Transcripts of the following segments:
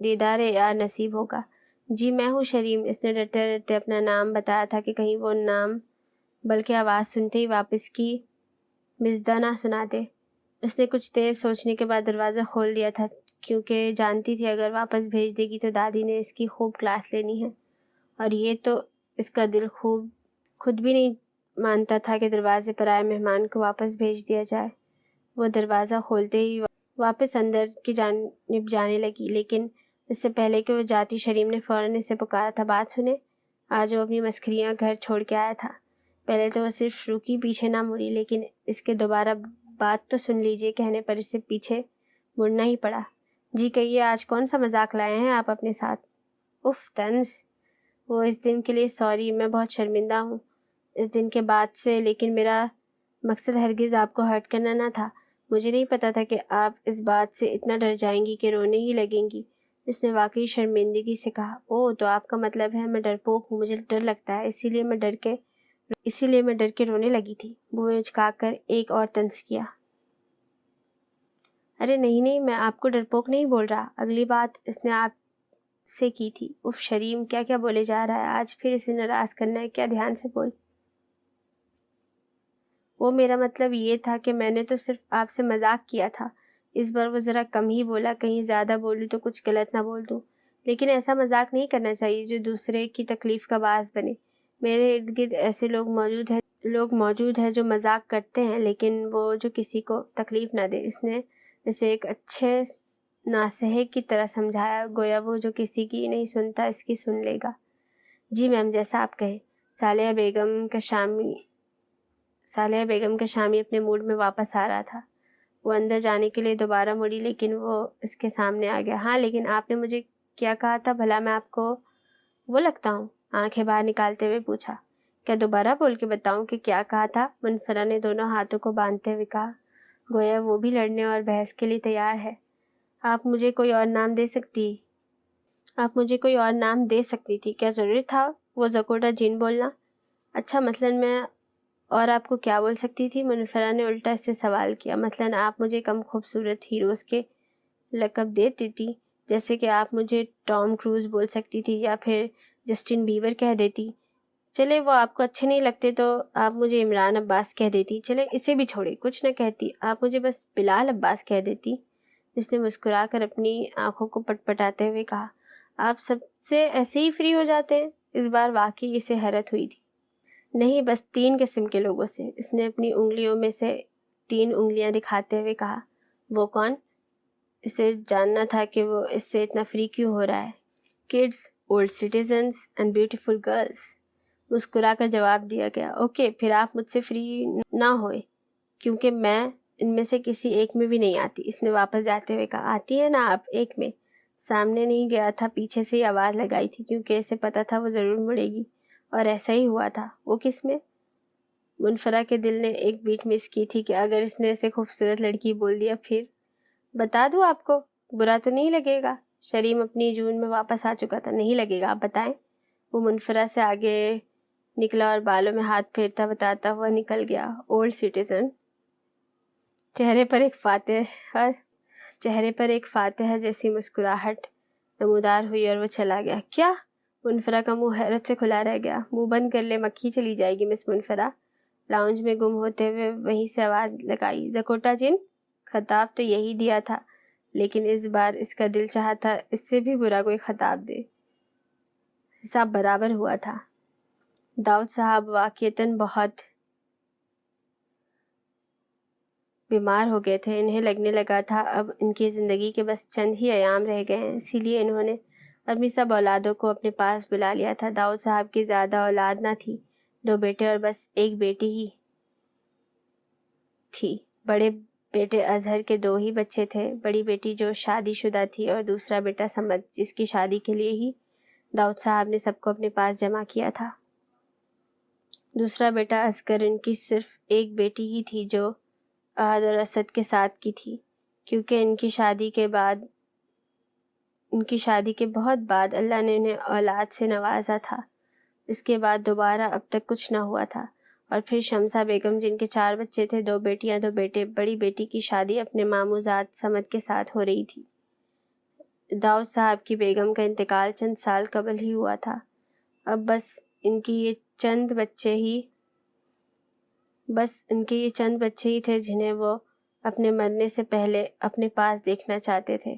دیدار یار نصیب ہوگا۔ جی میں ہوں شریم، اس نے ڈرتے ڈرتے اپنا نام بتایا تھا کہ کہیں وہ نام بلکہ آواز سنتے ہی واپس کی مزدہ نہ سنا دے۔ اس نے کچھ دیر سوچنے کے بعد دروازہ کھول دیا تھا، کیونکہ جانتی تھی اگر واپس بھیج دے گی تو دادی نے اس کی خوب کلاس لینی ہے، اور یہ تو اس کا دل خود بھی نہیں مانتا تھا کہ دروازے پر آئے مہمان کو واپس بھیج دیا جائے۔ وہ دروازہ کھولتے ہی واپس اندر کی جانب جانے لگی، لیکن اس سے پہلے کہ وہ جاتی شریم نے فوراً اسے پکارا تھا۔ بات سنے، آج وہ اپنی مسخریاں گھر چھوڑ کے آیا تھا۔ پہلے تو وہ صرف رکی، پیچھے نہ مڑی، لیکن اس کے دوبارہ بات تو سن لیجیے کہنے پر اسے پیچھے مڑنا ہی پڑا۔ جی کہیے، آج کون سا مذاق لائے ہیں آپ اپنے ساتھ؟ اف طنز! وہ اس دن کے لیے سوری، میں بہت شرمندہ ہوں اس دن کے بعد سے، لیکن میرا مقصد ہرگز آپ کو ہرٹ کرنا نہ تھا۔ مجھے نہیں پتا تھا کہ آپ اس بات سے اتنا ڈر جائیں گی کہ رونے ہی لگیں گی۔ اس نے واقعی شرمندگی سے کہا۔ اوہ، تو آپ کا مطلب ہے میں ڈرپوک ہوں، مجھے ڈر لگتا ہے، اسی لیے میں ڈر کے رونے لگی تھی۔ وہ اچکا کر ایک اور طنز کیا۔ ارے نہیں، میں آپ کو ڈرپوک نہیں بول رہا، اگلی بات اس نے آپ سے کی تھی۔ اف شریم، کیا بولے جا رہا ہے؟ آج پھر اسے ناراض کرنا ہے کیا؟ دھیان سے بول۔ وہ میرا مطلب یہ تھا کہ میں نے تو صرف آپ سے مذاق کیا تھا۔ اس بار وہ ذرا کم ہی بولا، کہیں زیادہ بولوں تو کچھ غلط نہ بول دوں، لیکن ایسا مذاق نہیں کرنا چاہیے جو دوسرے کی تکلیف کا باعث بنے۔ میرے ارد گرد ایسے لوگ موجود ہیں جو مذاق کرتے ہیں لیکن وہ جو کسی کو تکلیف نہ دے۔ اس نے اسے ایک اچھے ناصح کی طرح سمجھایا، گویا وہ جو کسی کی نہیں سنتا اس کی سن لے گا۔ جی میم، جیسا آپ کہیں۔ صالحہ بیگم کا شامی اپنے موڈ میں واپس آ رہا تھا۔ وہ اندر جانے کے لیے دوبارہ مڑی، لیکن وہ اس کے سامنے آ گیا۔ ہاں، لیکن آپ نے مجھے کیا کہا تھا بھلا؟ میں آپ کو وہ لگتا ہوں؟ آنکھیں باہر نکالتے ہوئے پوچھا۔ کیا دوبارہ بول کے بتاؤں کہ کیا کہا تھا؟ منفرہ نے دونوں ہاتھوں کو باندھتے ہوئے کہا، گویا وہ بھی لڑنے اور بحث کے لیے تیار ہے۔ آپ مجھے کوئی اور نام دے سکتی تھی، کیا ضروری تھا وہ زکوٹا جن بولنا؟ اچھا، مثلاً میں اور آپ کو کیا بول سکتی تھی؟ منفرہ نے الٹا اس سے سوال کیا۔ مثلاً آپ مجھے کم خوبصورت ہیروز کے لقب دے دیتی، جیسے کہ آپ مجھے ٹام کروز بول سکتی تھی یا پھر جسٹن بیور کہہ دیتی۔ چلے وہ آپ کو اچھے نہیں لگتے تو آپ مجھے عمران عباس کہہ دیتی۔ چلے اسے بھی چھوڑے، کچھ نہ کہتی، آپ مجھے بس بلال عباس کہہ دیتی۔ اس نے مسکرا کر اپنی آنکھوں کو پٹپٹاتے ہوئے کہا، آپ سب سے ایسے ہی فری ہو جاتے ہیں؟ اس بار واقعی اسے حیرت ہوئی تھی۔ نہیں، بس 3 قسم کے لوگوں سے۔ اس نے اپنی انگلیوں میں سے 3 انگلیاں دکھاتے ہوئے کہا۔ وہ کون؟ اسے جاننا تھا کہ وہ اس سے اتنا فری کیوں ہو رہا ہے۔ Kids, old citizens and beautiful girls, مسکرا کر جواب دیا گیا۔ اوکے، پھر آپ مجھ سے فری نہ ہوئے، کیونکہ میں ان میں سے کسی ایک میں بھی نہیں آتی۔ اس نے واپس جاتے ہوئے کہا، آتی ہے نا آپ ایک میں؟ سامنے نہیں گیا تھا، پیچھے سے ہی آواز لگائی تھی، کیونکہ اسے پتا تھا وہ ضرور مڑے گی، اور ایسا ہی ہوا تھا۔ وہ کس میں؟ منفرہ کے دل نے ایک بیٹ مس کی تھی کہ اگر اس نے اسے خوبصورت لڑکی بول دیا پھر؟ بتا دوں آپ کو؟ برا تو نہیں لگے گا؟ شریم اپنی جون میں واپس آ چکا تھا۔ نہیں لگے گا، آپ بتائیں۔ وہ منفرہ سے آگے نکلا اور بالوں میں ہاتھ پھیرتا بتاتا ہوا نکل گیا۔ Old citizen. چہرے پر ایک فاتحہ جیسی مسکراہٹ نمودار ہوئی اور وہ چلا گیا۔ کیا؟ منفرہ کا منہ حیرت سے کھلا رہ گیا۔ منہ بند کر لے، مکھی چلی جائے گی مس منفرہ۔ لاؤنج میں گم ہوتے ہوئے وہیں سے آواز لگائی، زکوٹا جن؟ خطاب تو یہی دیا تھا، لیکن اس بار اس کا دل چاہا تھا اس سے بھی برا کوئی خطاب دے۔ حساب برابر ہوا تھا۔ داؤد صاحب واقعتاً بہت بیمار ہو گئے تھے۔ انہیں لگنے لگا تھا اب ان کی زندگی کے بس چند ہی ایام رہ گئے ہیں، اسی لیے انہوں نے اپنی سب اولادوں کو اپنے پاس بلا لیا تھا۔ داؤد صاحب کی زیادہ اولاد نہ تھی، 2 بیٹے اور بس ایک بیٹی ہی تھی۔ بڑے بیٹے اظہر کے 2 ہی بچے تھے، بڑی بیٹی جو شادی شدہ تھی اور دوسرا بیٹا سمد، جس کی شادی کے لیے ہی داؤد صاحب نے سب کو اپنے پاس جمع کیا تھا۔ دوسرا بیٹا اصغر ان کی صرف ایک بیٹی ہی تھی جو احد اور اسد کے ساتھ کی تھی، کیونکہ ان کی شادی کے بہت بعد اللہ نے انہیں اولاد سے نوازا تھا۔ اس کے بعد دوبارہ اب تک کچھ نہ ہوا تھا۔ اور پھر شمسہ بیگم جن کے 4 بچے تھے، 2 بیٹیاں 2 بیٹے، بڑی بیٹی کی شادی اپنے ماموں زاد سمد کے ساتھ ہو رہی تھی۔ داؤد صاحب کی بیگم کا انتقال چند سال قبل ہی ہوا تھا۔ اب بس ان کے یہ چند بچے ہی تھے جنہیں وہ اپنے مرنے سے پہلے اپنے پاس دیکھنا چاہتے تھے،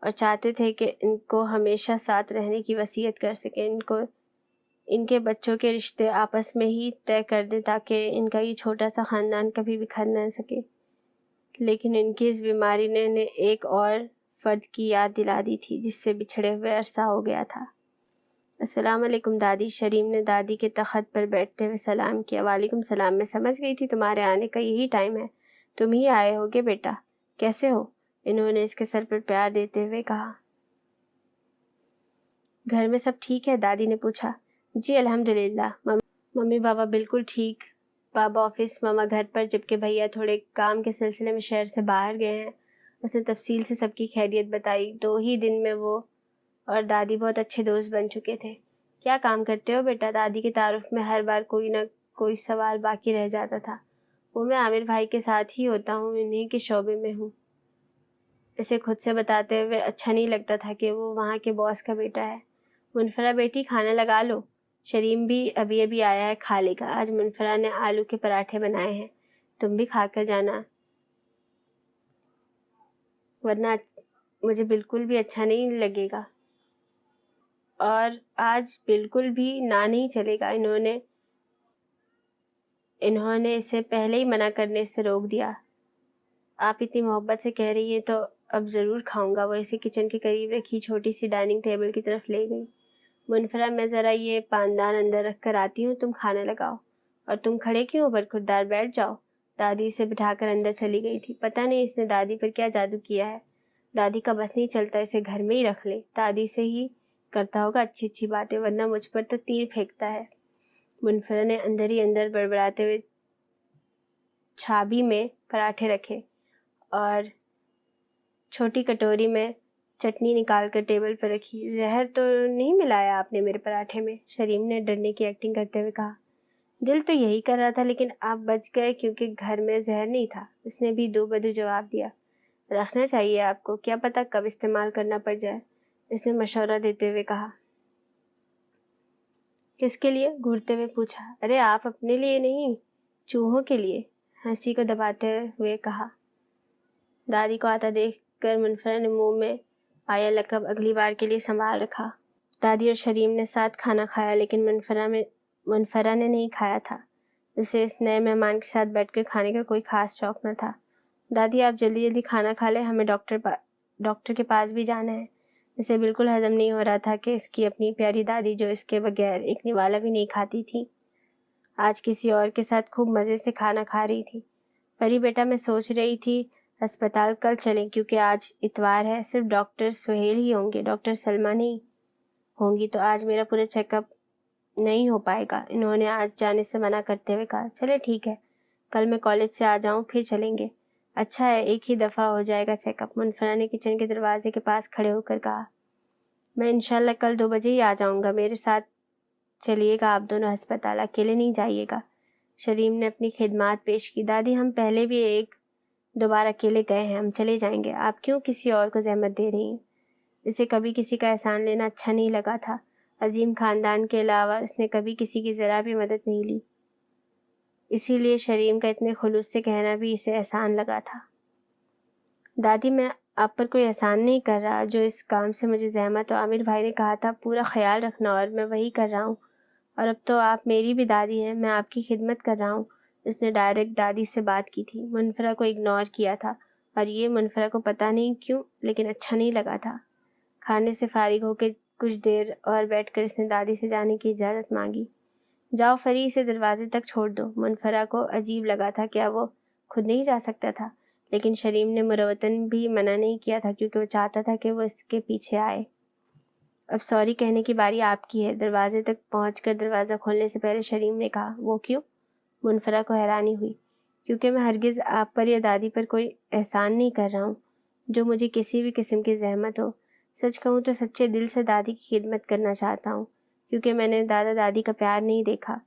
اور چاہتے تھے کہ ان کو ہمیشہ ساتھ رہنے کی وصیت کر سکیں، ان کے بچوں کے رشتے آپس میں ہی طے کر دیں تاکہ ان کا یہ چھوٹا سا خاندان کبھی بکھر نہ سکے۔ لیکن ان کی اس بیماری نے انہیں ایک اور فرد کی یاد دلا دی تھی جس سے بچھڑے ہوئے عرصہ ہو گیا تھا۔ السلام علیکم دادی، شریم نے دادی کے تخت پر بیٹھتے ہوئے سلام کیا۔ وعلیکم السلام، میں سمجھ گئی تھی تمہارے آنے کا یہی ٹائم ہے، تم ہی آئے ہوگے بیٹا، کیسے ہو؟ انہوں نے اس کے سر پر پیار دیتے ہوئے کہا۔ گھر میں سب ٹھیک ہے؟ دادی نے پوچھا۔ جی الحمدللہ، ممی بابا بالکل ٹھیک، بابا آفس، ماما گھر پر، جبکہ بھیا تھوڑے کام کے سلسلے میں شہر سے باہر گئے ہیں۔ اس نے تفصیل سے سب کی خیریت بتائی۔ 2 ہی دن میں وہ اور دادی بہت اچھے دوست بن چکے تھے۔ کیا کام کرتے ہو بیٹا؟ دادی کے تعارف میں ہر بار کوئی نہ کوئی سوال باقی رہ جاتا تھا۔ وہ میں عامر بھائی کے ساتھ ہی ہوتا ہوں، انہی کے شعبے میں ہوں۔ اسے خود سے بتاتے ہوئے اچھا نہیں لگتا تھا کہ وہ وہاں کے باس کا بیٹا ہے۔ منفرہ بیٹی، کھانا لگا لو، شریم بھی ابھی آیا ہے، کھا لے گا۔ آج منفرہ نے آلو کے پراٹھے بنائے ہیں، تم بھی کھا کر جانا، ورنہ مجھے بالکل بھی اچھا نہیں لگے گا، اور آج بالکل بھی نہ نہیں چلے گا۔ انہوں نے اسے پہلے ہی منع کرنے سے روک دیا۔ آپ اتنی محبت سے کہہ رہی ہیں تو اب ضرور کھاؤں گا۔ وہ اسے کچن کے قریب رکھی چھوٹی سی ڈائننگ ٹیبل کی طرف لے گئی۔ منفرہ، میں ذرا یہ پاندان اندر رکھ کر آتی ہوں، تم کھانا لگاؤ۔ اور تم کھڑے کیوں ہو برخوردار، بیٹھ جاؤ۔ دادی اسے بٹھا کر اندر چلی گئی تھی۔ پتہ نہیں اس نے دادی پر کیا جادو کیا ہے، دادی کا بس نہیں چلتا اسے گھر میں ہی رکھ لے، دادی سے ہی کرتا ہوگا اچھی باتیں، ورنہ مجھ پر تو تیر پھینکتا ہے۔ منفرہ نے اندر ہی اندر بڑبڑاتے ہوئے چھابی میں پراٹھے رکھے اور چھوٹی کٹوری میں چٹنی نکال کر ٹیبل پر رکھی۔ زہر تو نہیں ملایا آپ نے میرے پراٹھے میں؟ شریم نے ڈرنے کی ایکٹنگ کرتے ہوئے کہا۔ دل تو یہی کر رہا تھا، لیکن آپ بچ گئے کیونکہ گھر میں زہر نہیں تھا، اس نے بھی دو بدو جواب دیا۔ رکھنا چاہیے آپ کو، کیا پتہ کب استعمال کرنا پڑ جائے، اس نے مشورہ دیتے ہوئے کہا۔ کس کے لیے؟ گھورتے ہوئے پوچھا۔ ارے آپ اپنے لیے نہیں، چوہوں کے لیے، ہنسی کو دباتے ہوئے کہا۔ دادی کو آتا دیکھ کر منفرہ نے منہ میں آیا لقب اگلی بار کے لیے سنبھال رکھا۔ دادی اور شریم نے ساتھ کھانا کھایا، لیکن منفرہ نے نہیں کھایا تھا۔ اسے اس نئے مہمان کے ساتھ بیٹھ کر کھانے کا کوئی خاص شوق نہ تھا۔ دادی آپ جلدی کھانا کھا لیں، ہمیں ڈاکٹر کے پاس بھی جانا ہے۔ اسے بالکل ہضم نہیں ہو رہا تھا کہ اس کی اپنی پیاری دادی، جو اس کے بغیر ایک نوالا بھی نہیں کھاتی تھی، آج کسی اور کے ساتھ خوب مزے سے کھانا کھا رہی تھی۔ پری بیٹا، میں سوچ رہی تھی ہسپتال کل چلیں، کیونکہ آج اتوار ہے، صرف ڈاکٹر سہیل ہی ہوں گے، ڈاکٹر سلمہ نہیں ہوں گی، تو آج میرا پورا چیک اپ نہیں ہو پائے گا۔ انہوں نے آج جانے سے منع کرتے ہوئے کہا۔ چلے ٹھیک ہے، کل میں کالج سے آ جاؤں پھر چلیں گے۔ اچھا ہے، ایک ہی دفعہ ہو جائے گا چیک اپ، منفرہ نے کچن کے دروازے کے پاس کھڑے ہو کر کہا۔ میں انشاءاللہ کل 2 بجے ہی آ جاؤں گا، میرے ساتھ چلیے گا آپ دونوں ہسپتال، اکیلے نہیں جائیے گا۔ شریم نے اپنی خدمات پیش کی۔ دادی ہم پہلے بھی 1-2 بار اکیلے گئے ہیں، ہم چلے جائیں گے، آپ کیوں کسی اور کو زحمت دے رہی ہیں؟ اسے کبھی کسی کا احسان لینا اچھا نہیں لگا تھا، عظیم خاندان کے علاوہ اس نے کبھی کسی کی ذرا بھی مدد نہیں لی، اسی لیے شریم کا اتنے خلوص سے کہنا بھی اسے احسان لگا تھا۔ دادی میں آپ پر کوئی احسان نہیں کر رہا، جو اس کام سے مجھے زحمت ہو، عامر بھائی نے کہا تھا پورا خیال رکھنا، اور میں وہی کر رہا ہوں، اور اب تو آپ میری بھی دادی ہیں، میں آپ کی خدمت کر رہا ہوں۔ اس نے ڈائریکٹ دادی سے بات کی تھی، منفرہ کو اگنور کیا تھا، اور یہ منفرہ کو پتہ نہیں کیوں لیکن اچھا نہیں لگا تھا۔ کھانے سے فارغ ہو کے کچھ دیر اور بیٹھ کر اس نے دادی سے جانے کی اجازت مانگی۔ جاؤ فری، اسے دروازے تک چھوڑ دو۔ منفرہ کو عجیب لگا تھا، کیا وہ خود نہیں جا سکتا تھا؟ لیکن شریم نے مروتاً بھی منع نہیں کیا تھا، کیونکہ وہ چاہتا تھا کہ وہ اس کے پیچھے آئے۔ اب سوری کہنے کی باری آپ کی ہے، دروازے تک پہنچ کر دروازہ کھولنے سے پہلے شریم نے کہا۔ وہ کیوں؟ منفرہ کو حیرانی ہوئی۔ کیونکہ میں ہرگز آپ پر یا دادی پر کوئی احسان نہیں کر رہا ہوں، جو مجھے کسی بھی قسم کی زحمت ہو۔ سچ کہوں تو سچے دل سے دادی کی خدمت کرنا چاہتا ہوں، کیونکہ میں نے دادا دادی کا پیار نہیں دیکھا۔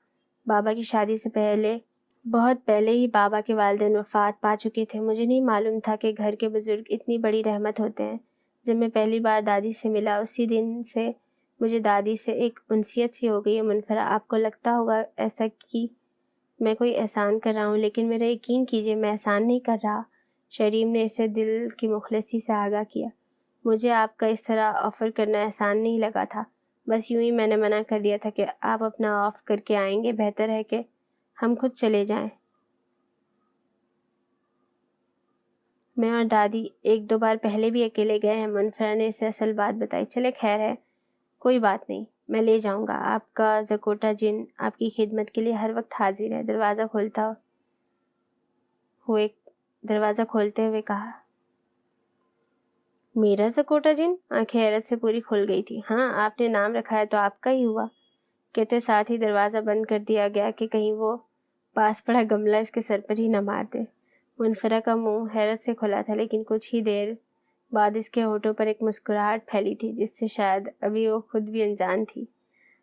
بابا کی شادی سے پہلے، بہت پہلے ہی بابا کے والدین وفات پا چکے تھے۔ مجھے نہیں معلوم تھا کہ گھر کے بزرگ اتنی بڑی رحمت ہوتے ہیں۔ جب میں پہلی بار دادی سے ملا اسی دن سے مجھے دادی سے ایک انسیت سی ہو گئی ہے منفرا۔ آپ کو لگتا ہوگا ایسا کہ میں کوئی احسان کر رہا ہوں، لیکن میرا یقین کیجیے میں احسان نہیں کر رہا۔ شریم نے اسے دل کی مخلصی سے آگاہ کیا۔ مجھے آپ کا اس طرح آفر کرنا احسان نہیں لگا تھا، بس یوں ہی میں نے منع کر دیا تھا کہ آپ اپنا آف کر کے آئیں گے، بہتر ہے کہ ہم خود چلے جائیں۔ میں اور دادی ایک دو بار پہلے بھی اکیلے گئے ہیں، منفرا نے اسے اصل بات بتائی۔ چلے خیر ہے، کوئی بات نہیں، میں لے جاؤں گا۔ آپ کا زکوٹا جن آپ کی خدمت کے لیے ہر وقت حاضر ہے، دروازہ کھولتے ہوئے کہا۔ میرا زکوٹا جن؟ آنکھیں حیرت سے پوری کھل گئی تھی۔ ہاں، آپ نے نام رکھا ہے تو آپ کا ہی ہوا، کہتے ساتھ ہی دروازہ بند کر دیا گیا کہ کہیں وہ پاس پڑا گملہ اس کے سر پر ہی نہ مار دے۔ منفرا کا منہ حیرت سے کھلا تھا، لیکن کچھ ہی دیر بعد اس کے ہونٹوں پر ایک مسکراہٹ پھیلی تھی جس سے شاید ابھی وہ خود بھی انجان تھی۔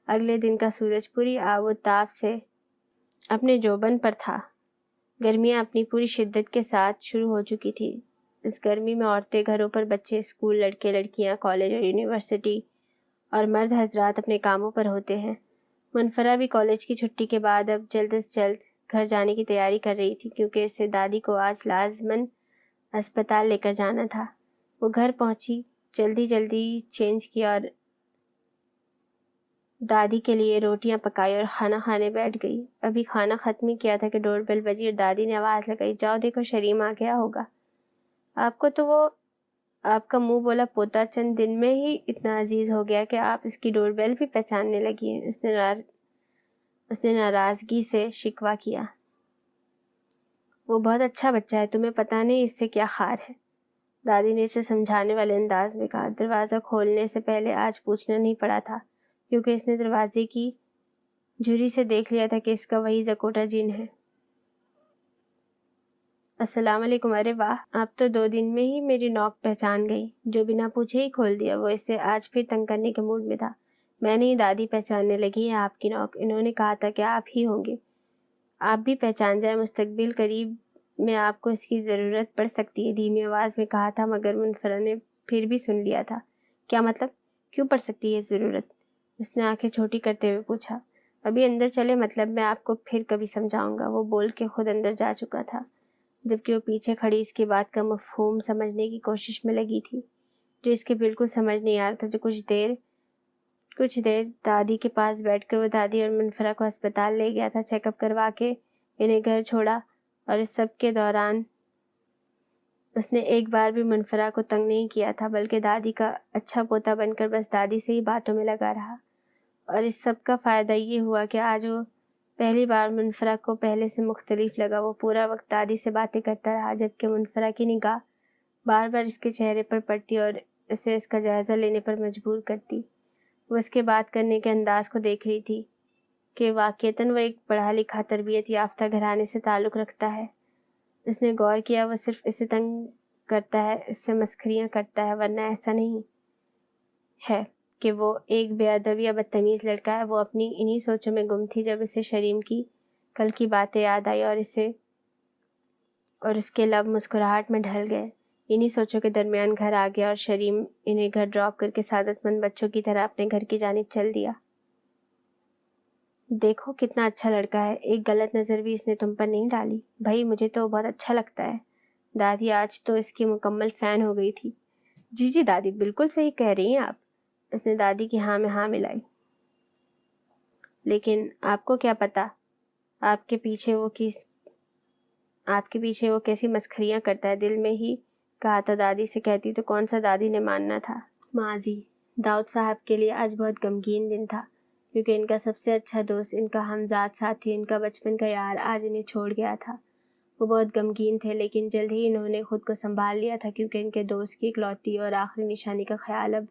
اگلے دن کا سورج پوری آب و تاب سے اپنے جوبن پر تھا۔ گرمیاں اپنی پوری شدت کے ساتھ شروع ہو چکی تھی۔ اس گرمی میں عورتیں گھروں پر، بچے اسکول، لڑکے لڑکیاں کالج اور یونیورسٹی، اور مرد حضرات اپنے کاموں پر ہوتے ہیں۔ منفرا بھی کالج کی چھٹی کے بعد اب جلد از جلد گھر جانے کی تیاری کر رہی تھی، کیونکہ اسے دادی کو آج لازماً اسپتال لے کر جانا تھا۔ وہ گھر پہنچی، جلدی چینج کیا اور دادی کے لیے روٹیاں پکائی اور کھانا کھانے بیٹھ گئی۔ ابھی کھانا ختم ہی کیا تھا کہ ڈور بیل بجی اور دادی نے آواز لگائی، جاؤ دیکھو شریم آ گیا ہوگا۔ آپ کو تو وہ آپ کا منہ بولا پوتا چند دن میں ہی اتنا عزیز ہو گیا کہ آپ اس کی ڈور بیل بھی پہچاننے لگی ہیں۔ اس نے ناراضگی سے شکوہ کیا۔ وہ بہت اچھا بچہ ہے، تمہیں پتہ نہیں اس سے کیا خار ہے، دادی نے اسے سمجھانے والے انداز میں کہا۔ دروازہ کھولنے سے پہلے آج پوچھنا نہیں پڑا تھا، کیونکہ اس نے دروازے کی جھری سے دیکھ لیا تھا کہ اس کا وہی زکوٹا جن ہے۔ السلام علیکم۔ ارے واہ، آپ تو 2 دن میں ہی میری نوک پہچان گئی، جو بنا پوچھے ہی کھول دیا۔ وہ اسے آج پھر تنگ کرنے کے موڈ میں تھا۔ میں نہیں، دادی پہچاننے لگی ہے آپ کی نوک، انہوں نے کہا تھا کہ آپ ہی ہوں گے۔ آپ بھی پہچان جائیں، مستقبل قریب میں آپ کو اس کی ضرورت پڑ سکتی ہے، دھیمی آواز میں کہا تھا، مگر منفرا نے پھر بھی سن لیا تھا۔ کیا مطلب؟ کیوں پڑ سکتی ہے ضرورت؟ اس نے آنکھیں چھوٹی کرتے ہوئے پوچھا۔ ابھی اندر چلے، مطلب میں آپ کو پھر کبھی سمجھاؤں گا۔ وہ بول کے خود اندر جا چکا تھا، جبکہ وہ پیچھے کھڑی اس کی بات کا مفہوم سمجھنے کی کوشش میں لگی تھی، جو اس کے بالکل سمجھ نہیں آ رہا تھا۔ جو کچھ دیر دادی کے پاس بیٹھ کر وہ دادی اور منفرا کو ہسپتال لے گیا تھا، چیک اپ کروا کے انہیں گھر چھوڑا، اور اس سب کے دوران اس نے ایک بار بھی منفرا کو تنگ نہیں کیا تھا، بلکہ دادی کا اچھا پوتا بن کر بس دادی سے ہی باتوں میں لگا رہا۔ اور اس سب کا فائدہ یہ ہوا کہ آج وہ پہلی بار منفرا کو پہلے سے مختلف لگا۔ وہ پورا وقت دادی سے باتیں کرتا رہا، جبکہ منفرا کی نگاہ بار بار اس کے چہرے پر پڑتی اور اسے اس کا جائزہ لینے پر مجبور کرتی۔ وہ اس کے بات کرنے کے انداز کو دیکھ رہی تھی کہ واقعتاً وہ ایک پڑھا لکھا تربیت یافتہ گھرانے سے تعلق رکھتا ہے۔ اس نے غور کیا، وہ صرف اسے تنگ کرتا ہے، اس سے مسخریاں کرتا ہے، ورنہ ایسا نہیں ہے کہ وہ ایک بے ادب یا بدتمیز لڑکا ہے۔ وہ اپنی انہی سوچوں میں گم تھی جب اسے شریم کی کل کی باتیں یاد آئی اور اس کے لب مسکراہٹ میں ڈھل گئے۔ انہی سوچوں کے درمیان گھر آ گیا اور شریم انہیں گھر ڈراپ کر کے سعادت مند بچوں کی طرح اپنے گھر کی جانب چل دیا۔ دیکھو کتنا اچھا لڑکا ہے، ایک غلط نظر بھی اس نے تم پر نہیں ڈالی۔ بھائی مجھے تو بہت اچھا لگتا ہے۔ دادی آج تو اس کی مکمل فین ہو گئی تھی۔ جی دادی، بالکل صحیح کہہ رہی ہیں آپ، اس نے دادی کی ہاں میں ہاں ملائی۔ لیکن آپ کو کیا پتا آپ کے پیچھے وہ کیسی مسخریاں کرتا ہے، دل میں ہی کہا تھا دادی سے کہتی تو کون سا دادی نے ماننا تھا۔ ماضی داؤد صاحب کے لیے آج بہت غمگین دن تھا، کیونکہ ان کا سب سے اچھا دوست، ان کا ہمذات ساتھی، ان کا بچپن کا یار آج انہیں چھوڑ گیا تھا۔ وہ بہت غمگین تھے، لیکن جلد ہی انہوں نے خود کو سنبھال لیا تھا، کیونکہ ان کے دوست کی اکلوتی اور آخری نشانی کا خیال اب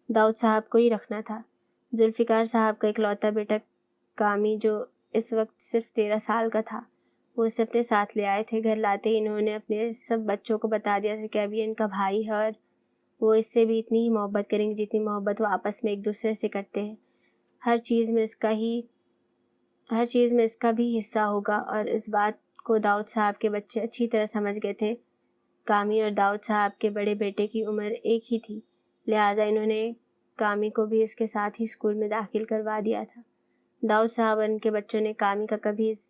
داؤد صاحب کو ہی رکھنا تھا۔ ذوالفقار صاحب کا اکلوتا بیٹا کامی، جو اس وقت صرف 13 سال کا تھا، وہ اسے اپنے ساتھ لے آئے تھے۔ گھر لاتے ہی انہوں نے اپنے سب بچوں کو بتا دیا تھا کہ اب یہ ان کا بھائی ہے، اور وہ اس سے بھی اتنی ہی محبت کریں گے جتنی محبت وہ آپس میں ایک دوسرے سے کرتے ہیں۔ ہر چیز میں اس کا بھی حصہ ہوگا، اور اس بات کو داؤد صاحب کے بچے اچھی طرح سمجھ گئے تھے کامی اور داؤد صاحب کے بڑے بیٹے کی عمر ایک ہی تھی، لہٰذا انہوں نے کامی کو بھی اس کے ساتھ ہی اسکول میں داخل کروا دیا تھا۔ داؤد صاحب اور ان کے بچوں نے کامی کا کبھی اس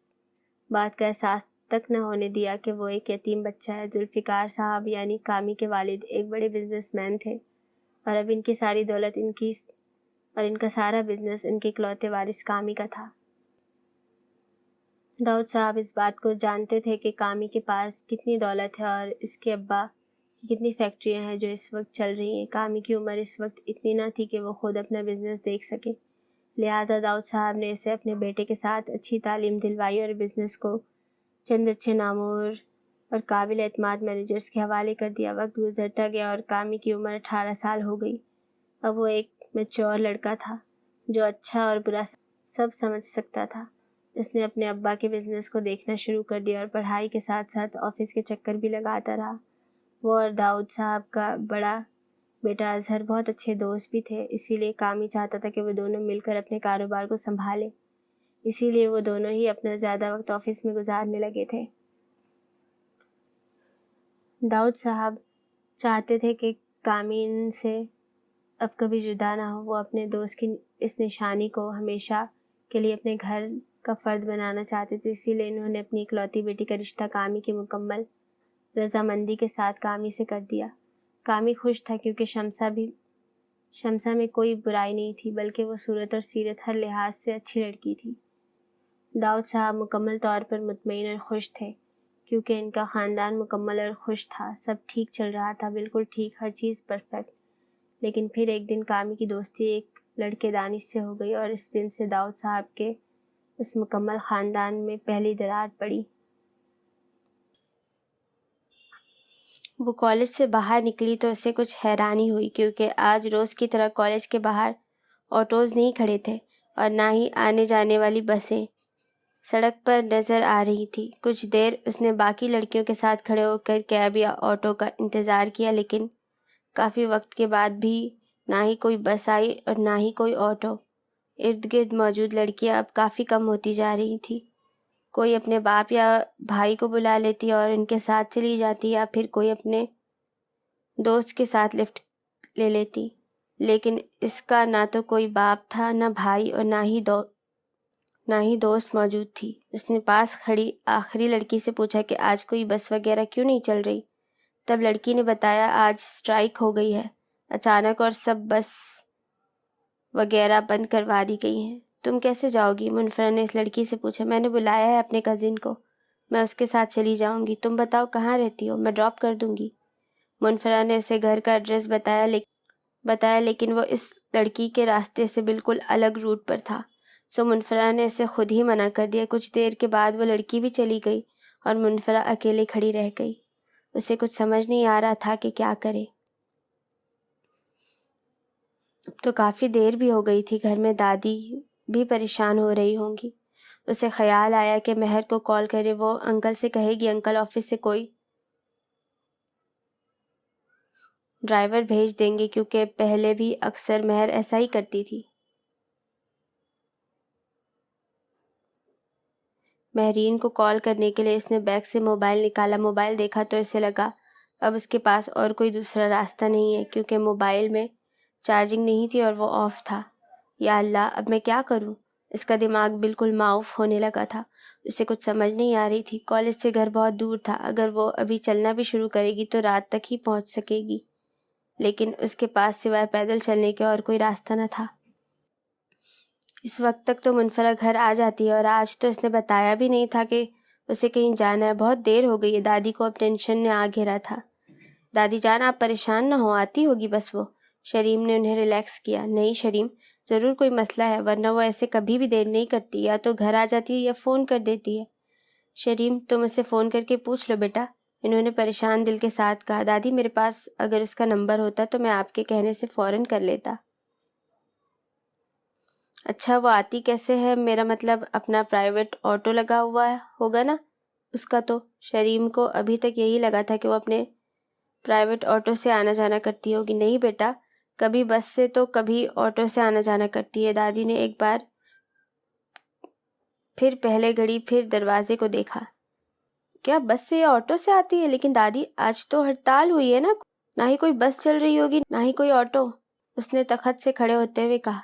بات کا احساس تک نہ ہونے دیا کہ وہ ایک یتیم بچہ ہے۔ ذوالفقار صاحب یعنی کامی کے والد ایک بڑے بزنس مین تھے، اور اب ان کی ساری دولت ان کا سارا بزنس ان کے اکلوتے وارث کامی کا تھا۔ داؤد صاحب اس بات کو جانتے تھے کہ کامی کے پاس کتنی دولت ہے اور اس کے ابا کی کتنی فیکٹریاں ہیں جو اس وقت چل رہی ہیں۔ کامی کی عمر اس وقت اتنی نہ تھی کہ وہ خود اپنا بزنس دیکھ سکے، لہٰذا داؤد صاحب نے اسے اپنے بیٹے کے ساتھ اچھی تعلیم دلوائی اور بزنس کو چند اچھے نامور اور قابل اعتماد مینیجرز کے حوالے کر دیا۔ وقت گزرتا گیا اور کامی کی عمر 18 سال ہو گئی۔ اب وہ ایک میچور لڑکا تھا جو اچھا اور برا سب سمجھ سکتا تھا۔ اس نے اپنے ابا کے بزنس کو دیکھنا شروع کر دیا اور پڑھائی کے ساتھ ساتھ آفس کے چکر بھی لگاتا رہا۔ وہ اور داؤد صاحب کا بڑا بیٹا اظہر بہت اچھے دوست بھی تھے، اسی لیے کامی چاہتا تھا کہ وہ دونوں مل کر اپنے کاروبار کو سنبھالیں، اسی لیے وہ دونوں ہی اپنا زیادہ وقت آفس میں گزارنے لگے تھے۔ داؤد صاحب چاہتے تھے کہ کامی ان سے اب کبھی جدا نہ ہو۔ وہ اپنے دوست کی اس نشانی کو ہمیشہ کے لیے اپنے گھر کا فرد بنانا چاہتے تھے، اسی لیے انہوں نے اپنی اکلوتی بیٹی کا رشتہ کامی کی مکمل رضامندی کے ساتھ کامی سے کر دیا۔ کامی خوش تھا کیونکہ شمسا میں کوئی برائی نہیں تھی، بلکہ وہ صورت اور سیرت ہر لحاظ سے اچھی لڑکی تھی۔ داؤد صاحب مکمل طور پر مطمئن اور خوش تھے کیونکہ ان کا خاندان مکمل اور خوش تھا، سب ٹھیک چل رہا تھا، بالکل ٹھیک، ہر چیز پرفیکٹ۔ لیکن پھر ایک دن کامی کی دوستی ایک لڑکے دانش سے ہو گئی اور اس دن سے داؤد صاحب کے اس مکمل خاندان میں پہلی درار پڑی۔ وہ کالج سے باہر نکلی تو اسے کچھ حیرانی ہوئی کیونکہ آج روز کی طرح کالج کے باہر آٹوز نہیں کھڑے تھے اور نہ ہی آنے جانے والی بسیں سڑک پر نظر آ رہی تھی۔ کچھ دیر اس نے باقی لڑکیوں کے ساتھ کھڑے ہو کر کیب یا آٹو کا انتظار کیا، لیکن کافی وقت کے بعد بھی نہ ہی کوئی بس آئی اور نہ ہی کوئی آٹو۔ ارد گرد موجود لڑکیاں اب کافی کم ہوتی جا رہی تھیں۔ کوئی اپنے باپ یا بھائی کو بلا لیتی اور ان کے ساتھ چلی جاتی، یا پھر کوئی اپنے دوست کے ساتھ لفٹ لے لیتی، لیکن اس کا نہ تو کوئی باپ تھا، نہ بھائی، اور نہ ہی دوست موجود تھی۔ اس نے پاس کھڑی آخری لڑکی سے پوچھا کہ آج کوئی بس وغیرہ کیوں نہیں چل رہی؟ تب لڑکی نے بتایا آج اسٹرائیک ہو گئی ہے اچانک اور سب بس وغیرہ بند کروا دی گئی ہیں۔ تم کیسے جاؤ گی؟ منفرا نے اس لڑکی سے پوچھا۔ میں نے بلایا ہے اپنے کزن کو، میں اس کے ساتھ چلی جاؤں گی۔ تم بتاؤ کہاں رہتی ہو، میں ڈراپ کر دوں گی۔ منفرا نے اسے گھر کا ایڈریس بتایا لیکن وہ اس لڑکی کے راستے سے بالکل الگ روٹ پر تھا، سو منفرا نے اسے خود ہی منع کر دیا۔ کچھ دیر کے بعد وہ لڑکی بھی چلی گئی اور منفرا اکیلے کھڑی رہ گئی۔ اسے کچھ سمجھ نہیں آ رہا تھا کہ کیا کرے۔ اب تو کافی دیر بھی ہو گئی تھی، گھر میں دادی بھی پریشان ہو رہی ہوں گی۔ اسے خیال آیا کہ مہر کو کال کرے، وہ انکل سے کہے گی انکل آفس سے کوئی ڈرائیور بھیج دیں گے، کیونکہ پہلے بھی اکثر مہر ایسا ہی کرتی تھی۔ مہرین کو کال کرنے کے لیے اس نے بیگ سے موبائل نکالا۔ موبائل دیکھا تو اسے لگا اب اس کے پاس اور کوئی دوسرا راستہ نہیں ہے، کیونکہ موبائل میں چارجنگ نہیں تھی اور وہ آف تھا۔ یا اللہ، اب میں کیا کروں؟ اس کا دماغ بالکل معاف ہونے لگا تھا۔ اسے کچھ سمجھ نہیں آ رہی تھی۔ کالج سے گھر بہت دور تھا، اگر وہ ابھی چلنا بھی شروع کرے گی تو رات تک ہی پہنچ سکے گی، لیکن اس کے پاس سوائے پیدل چلنے کے اور کوئی راستہ نہ تھا۔ اس وقت تک تو منفرا گھر آ جاتی ہے، اور آج تو اس نے بتایا بھی نہیں تھا کہ اسے کہیں جانا ہے۔ بہت دیر ہو گئی ہے، دادی کو اب ٹینشن نے آ گھیرا تھا۔ دادی جان آپ پریشان نہ ہو، آتی ہوگی بس وہ۔ شریم نے انہیں ریلیکس کیا۔ نہیں شریم، ضرور کوئی مسئلہ ہے، ورنہ وہ ایسے کبھی بھی دیر نہیں کرتی، یا تو گھر آ جاتی ہے یا فون کر دیتی ہے۔ شریم تم اسے فون کر کے پوچھ لو بیٹا، انہوں نے پریشان دل کے ساتھ کہا۔ دادی میرے پاس اگر اس کا نمبر ہوتا تو میں آپ کے کہنے سے فوراً کر لیتا۔ اچھا وہ آتی کیسے ہے؟ میرا مطلب اپنا پرائیویٹ آٹو لگا ہوا ہوگا نا اس کا تو۔ شریم کو ابھی تک یہی لگا تھا کہ وہ اپنے پرائیویٹ آٹو سے آنا جانا کرتی ہوگی۔ نہیں بیٹا، کبھی بس سے تو کبھی آٹو سے آنا جانا کرتی ہے۔ دادی نے ایک بار پھر پہلے گھڑی پھر دروازے کو دیکھا۔ کیا بس سے یا آٹو سے آتی ہے؟ لیکن دادی آج تو ہڑتال ہوئی ہے نا، نہ ہی کوئی بس چل رہی ہوگی نہ ہی کوئی آٹو۔ اس نے تخت سے کھڑے ہوتے ہوئے کہا،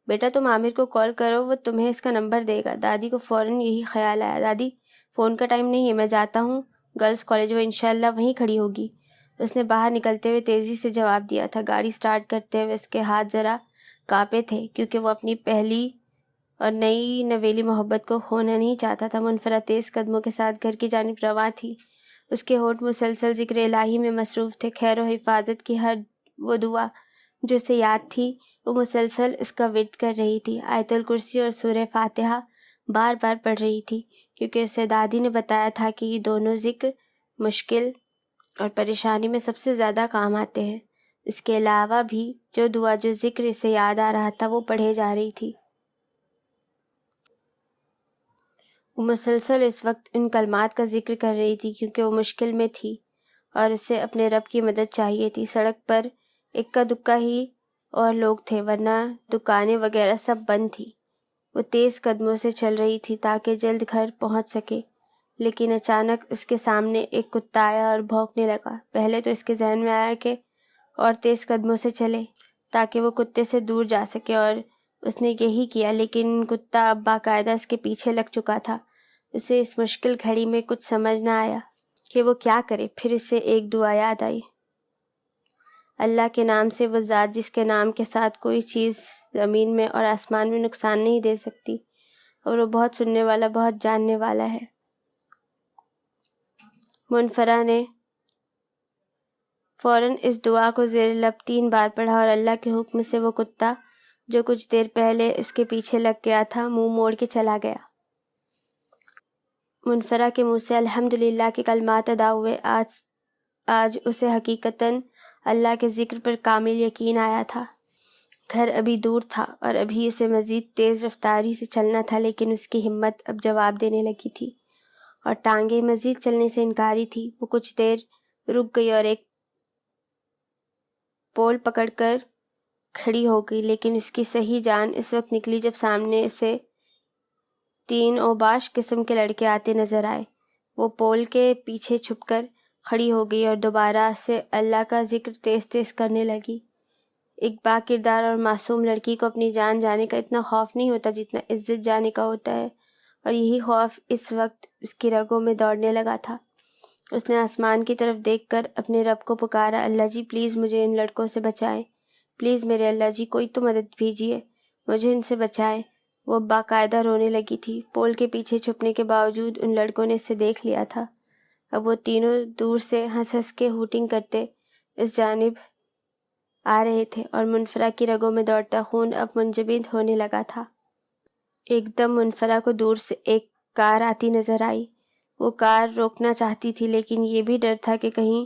بیٹا تم عامر کو کال کرو، وہ تمہیں اس کا نمبر دے گا۔ دادی کو فوراً یہی خیال آیا، دادی فون کا ٹائم نہیں ہے، میں جاتا ہوں گرلز کالج، وہ انشاءاللہ وہیں کھڑی ہوگی۔ اس نے باہر نکلتے ہوئے تیزی سے جواب دیا تھا۔ گاڑی سٹارٹ کرتے ہوئے اس کے ہاتھ ذرا کانپے تھے کیونکہ وہ اپنی پہلی اور نئی نویلی محبت کو کھونا نہیں چاہتا تھا۔ منفرا تیز قدموں کے ساتھ گھر کی جانب رواں تھی۔ اس کے ہونٹ مسلسل ذکر الہی میں مصروف تھے، خیر و حفاظت کی ہر وہ دعا جو اسے یاد تھی وہ مسلسل اس کا ورد کر رہی تھی۔ آیت الکرسی اور سورہ فاتحہ بار بار پڑھ رہی تھی کیونکہ اسے دادی نے بتایا تھا کہ یہ دونوں ذکر مشکل اور پریشانی میں سب سے زیادہ کام آتے ہیں۔ اس کے علاوہ بھی جو دعا جو ذکر اسے یاد آ رہا تھا وہ پڑھے جا رہی تھی۔ وہ مسلسل اس وقت ان کلمات کا ذکر کر رہی تھی کیونکہ وہ مشکل میں تھی اور اسے اپنے رب کی مدد چاہیے تھی۔ سڑک پر اکا دکا ہی اور لوگ تھے ورنہ دکانیں وغیرہ سب بند تھی۔ وہ تیز قدموں سے چل رہی تھی تاکہ جلد گھر پہنچ سکے، لیکن اچانک اس کے سامنے ایک کتا آیا اور بھونکنے لگا۔ پہلے تو اس کے ذہن میں آیا کہ اور تیز قدموں سے چلے تاکہ وہ کتے سے دور جا سکے، اور اس نے یہی کیا، لیکن کتا اب باقاعدہ اس کے پیچھے لگ چکا تھا۔ اسے اس مشکل گھڑی میں کچھ سمجھ نہ آیا کہ وہ کیا کرے۔ پھر اسے ایک دعا یاد آئی، اللہ کے نام سے، وہ ذات جس کے نام کے ساتھ کوئی چیز زمین میں اور آسمان میں نقصان نہیں دے سکتی، اور وہ بہت سننے والا، بہت جاننے والا ہے۔ منفرا نے فوراً اس دعا کو زیر لب 3 بار پڑھا اور اللہ کے حکم سے وہ کتا جو کچھ دیر پہلے اس کے پیچھے لگ گیا تھا منہ موڑ کے چلا گیا۔ منفرا کے منہ سے الحمدللہ کے کلمات ادا ہوئے۔ آج اسے حقیقتاً اللہ کے ذکر پر کامل یقین آیا تھا۔ گھر ابھی دور تھا اور ابھی اسے مزید تیز رفتاری سے چلنا تھا، لیکن اس کی ہمت اب جواب دینے لگی تھی اور ٹانگیں مزید چلنے سے انکاری تھی۔ وہ کچھ دیر رک گئی اور ایک پول پکڑ کر کھڑی ہو گئی، لیکن اس کی صحیح جان اس وقت نکلی جب سامنے اسے 3 اوباش قسم کے لڑکے آتے نظر آئے۔ وہ پول کے پیچھے چھپ کر کھڑی ہو گئی اور دوبارہ سے اللہ کا ذکر تیز تیز کرنے لگی۔ ایک با کردار اور معصوم لڑکی کو اپنی جان جانے کا اتنا خوف نہیں ہوتا جتنا عزت جانے کا ہوتا ہے، اور یہی خوف اس وقت اس کی رگوں میں دوڑنے لگا تھا۔ اس نے آسمان کی طرف دیکھ کر اپنے رب کو پکارا، اللہ جی پلیز مجھے ان لڑکوں سے بچائیں، پلیز میرے اللہ جی کوئی تو مدد بھیجیے، مجھے ان سے بچائیں۔ وہ باقاعدہ رونے لگی تھی۔ پول کے پیچھے چھپنے کے باوجود ان لڑکوں نے اسے دیکھ لیا تھا۔ اب وہ تینوں دور سے ہنس ہنس کے ہوٹنگ کرتے اس جانب آ رہے تھے اور منفرا کی رگوں میں دوڑتا خون اب منجمد ہونے لگا تھا۔ ایک دم منفرا کو دور سے ایک کار آتی نظر آئی۔ وہ کار روکنا چاہتی تھی، لیکن یہ بھی ڈر تھا کہ کہیں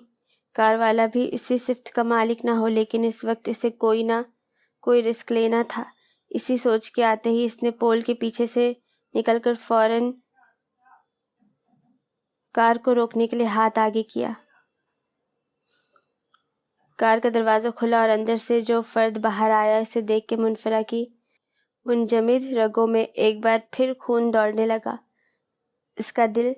کار والا بھی اسی صفت کا مالک نہ ہو، لیکن اس وقت اسے کوئی نہ کوئی رسک لینا تھا۔ اسی سوچ کے آتے ہی اس نے پول کے پیچھے سے نکل کر فوراً کار کو روکنے کے لیے ہاتھ آگے کیا۔ کار کا دروازہ کھلا اور اندر سے جو فرد باہر آیا اسے دیکھ کے منفرا کی منجمد رگوں میں ایک بار پھر خون دوڑنے لگا۔ اس کا دل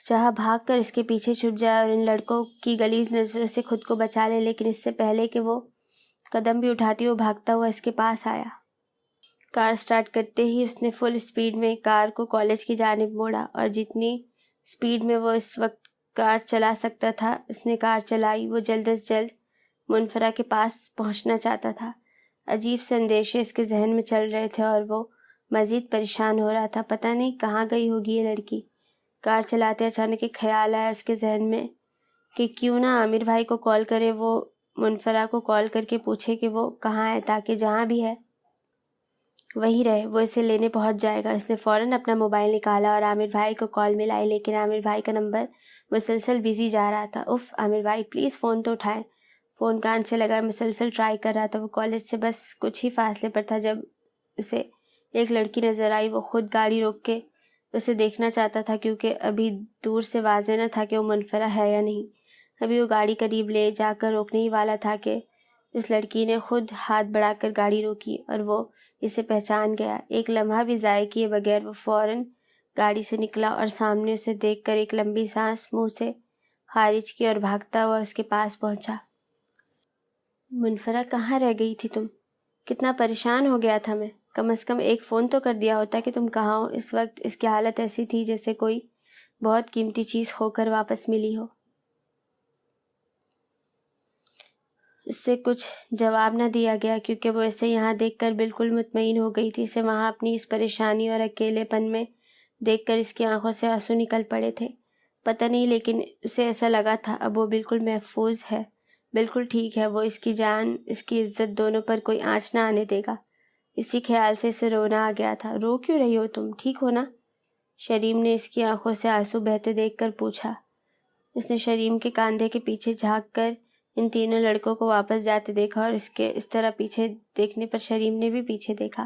چاہا بھاگ کر اس کے پیچھے چھپ جائے اور ان لڑکوں کی غلیظ نظروں سے خود کو بچا لے، لیکن اس سے پہلے کہ وہ قدم بھی اٹھاتی وہ بھاگتا ہوا اس کے پاس آیا۔ کار سٹارٹ کرتے ہی اس نے فل سپیڈ میں کار کو کالج کی جانب موڑا اور جتنی سپیڈ میں وہ اس وقت کار چلا سکتا تھا اس نے کار چلائی۔ وہ جلد از جلد منفرا کے پاس پہنچنا چاہتا تھا۔ عجیب سے اندیشے اس کے ذہن میں چل رہے تھے اور وہ مزید پریشان ہو رہا تھا۔ پتہ نہیں کہاں گئی ہوگی یہ لڑکی۔ کار چلاتے اچانک ایک خیال آیا اس کے ذہن میں کہ کیوں نہ عامر بھائی کو کال کرے، وہ منفرا کو کال کر کے پوچھے کہ وہ کہاں ہے تاکہ جہاں بھی ہے وہی رہے، وہ اسے لینے پہنچ جائے گا۔ اس نے فوراً اپنا موبائل نکالا اور عامر بھائی کو کال ملائی، لیکن عامر بھائی کا نمبر مسلسل بزی جا رہا تھا۔ اف عامر بھائی پلیز فون تو اٹھائیں۔ فون کان سے لگائے مسلسل ٹرائی کر رہا تھا۔ وہ کالج سے بس کچھ ہی فاصلے پر تھا جب اسے ایک لڑکی نظر آئی۔ وہ خود گاڑی روک کے اسے دیکھنا چاہتا تھا کیونکہ ابھی دور سے واضح نہ تھا کہ وہ منفرا ہے یا نہیں۔ ابھی وہ گاڑی قریب لے جا کر روکنے ہی والا تھا کہ اس لڑکی نے خود ہاتھ بڑھا کر گاڑی روکی اور وہ اسے پہچان گیا۔ ایک لمحہ بھی ضائع کیے بغیر وہ فوراً گاڑی سے نکلا اور سامنے اسے دیکھ کر ایک لمبی سانس منہ سے خارج کی اور بھاگتا ہوا اس کے پاس پہنچا۔ منفرہ کہاں رہ گئی تھی تم؟ کتنا پریشان ہو گیا تھا میں۔ کم از کم ایک فون تو کر دیا ہوتا کہ تم کہاں ہو۔ اس وقت اس کی حالت ایسی تھی جیسے کوئی بہت قیمتی چیز کھو کر واپس ملی ہو۔ اس سے کچھ جواب نہ دیا گیا کیونکہ وہ اسے یہاں دیکھ کر بالکل مطمئن ہو گئی تھی۔ اسے وہاں اپنی اس پریشانی اور اکیلے پن میں دیکھ کر اس کی آنکھوں سے آنسو نکل پڑے تھے۔ پتہ نہیں لیکن اسے ایسا لگا تھا اب وہ بالکل محفوظ ہے، بالکل ٹھیک ہے، وہ اس کی جان اس کی عزت دونوں پر کوئی آنچ نہ آنے دے گا۔ اسی خیال سے اسے رونا آ گیا تھا۔ رو کیوں رہی ہو تم؟ ٹھیک ہو نا؟ شریم نے اس کی آنکھوں سے آنسو بہتے دیکھ کر پوچھا۔ اس نے شریم کے کاندھے کے پیچھے جھانک کر ان تینوں لڑکوں کو واپس جاتے دیکھا اور اس کے اس طرح پیچھے دیکھنے پر شریم نے بھی پیچھے دیکھا۔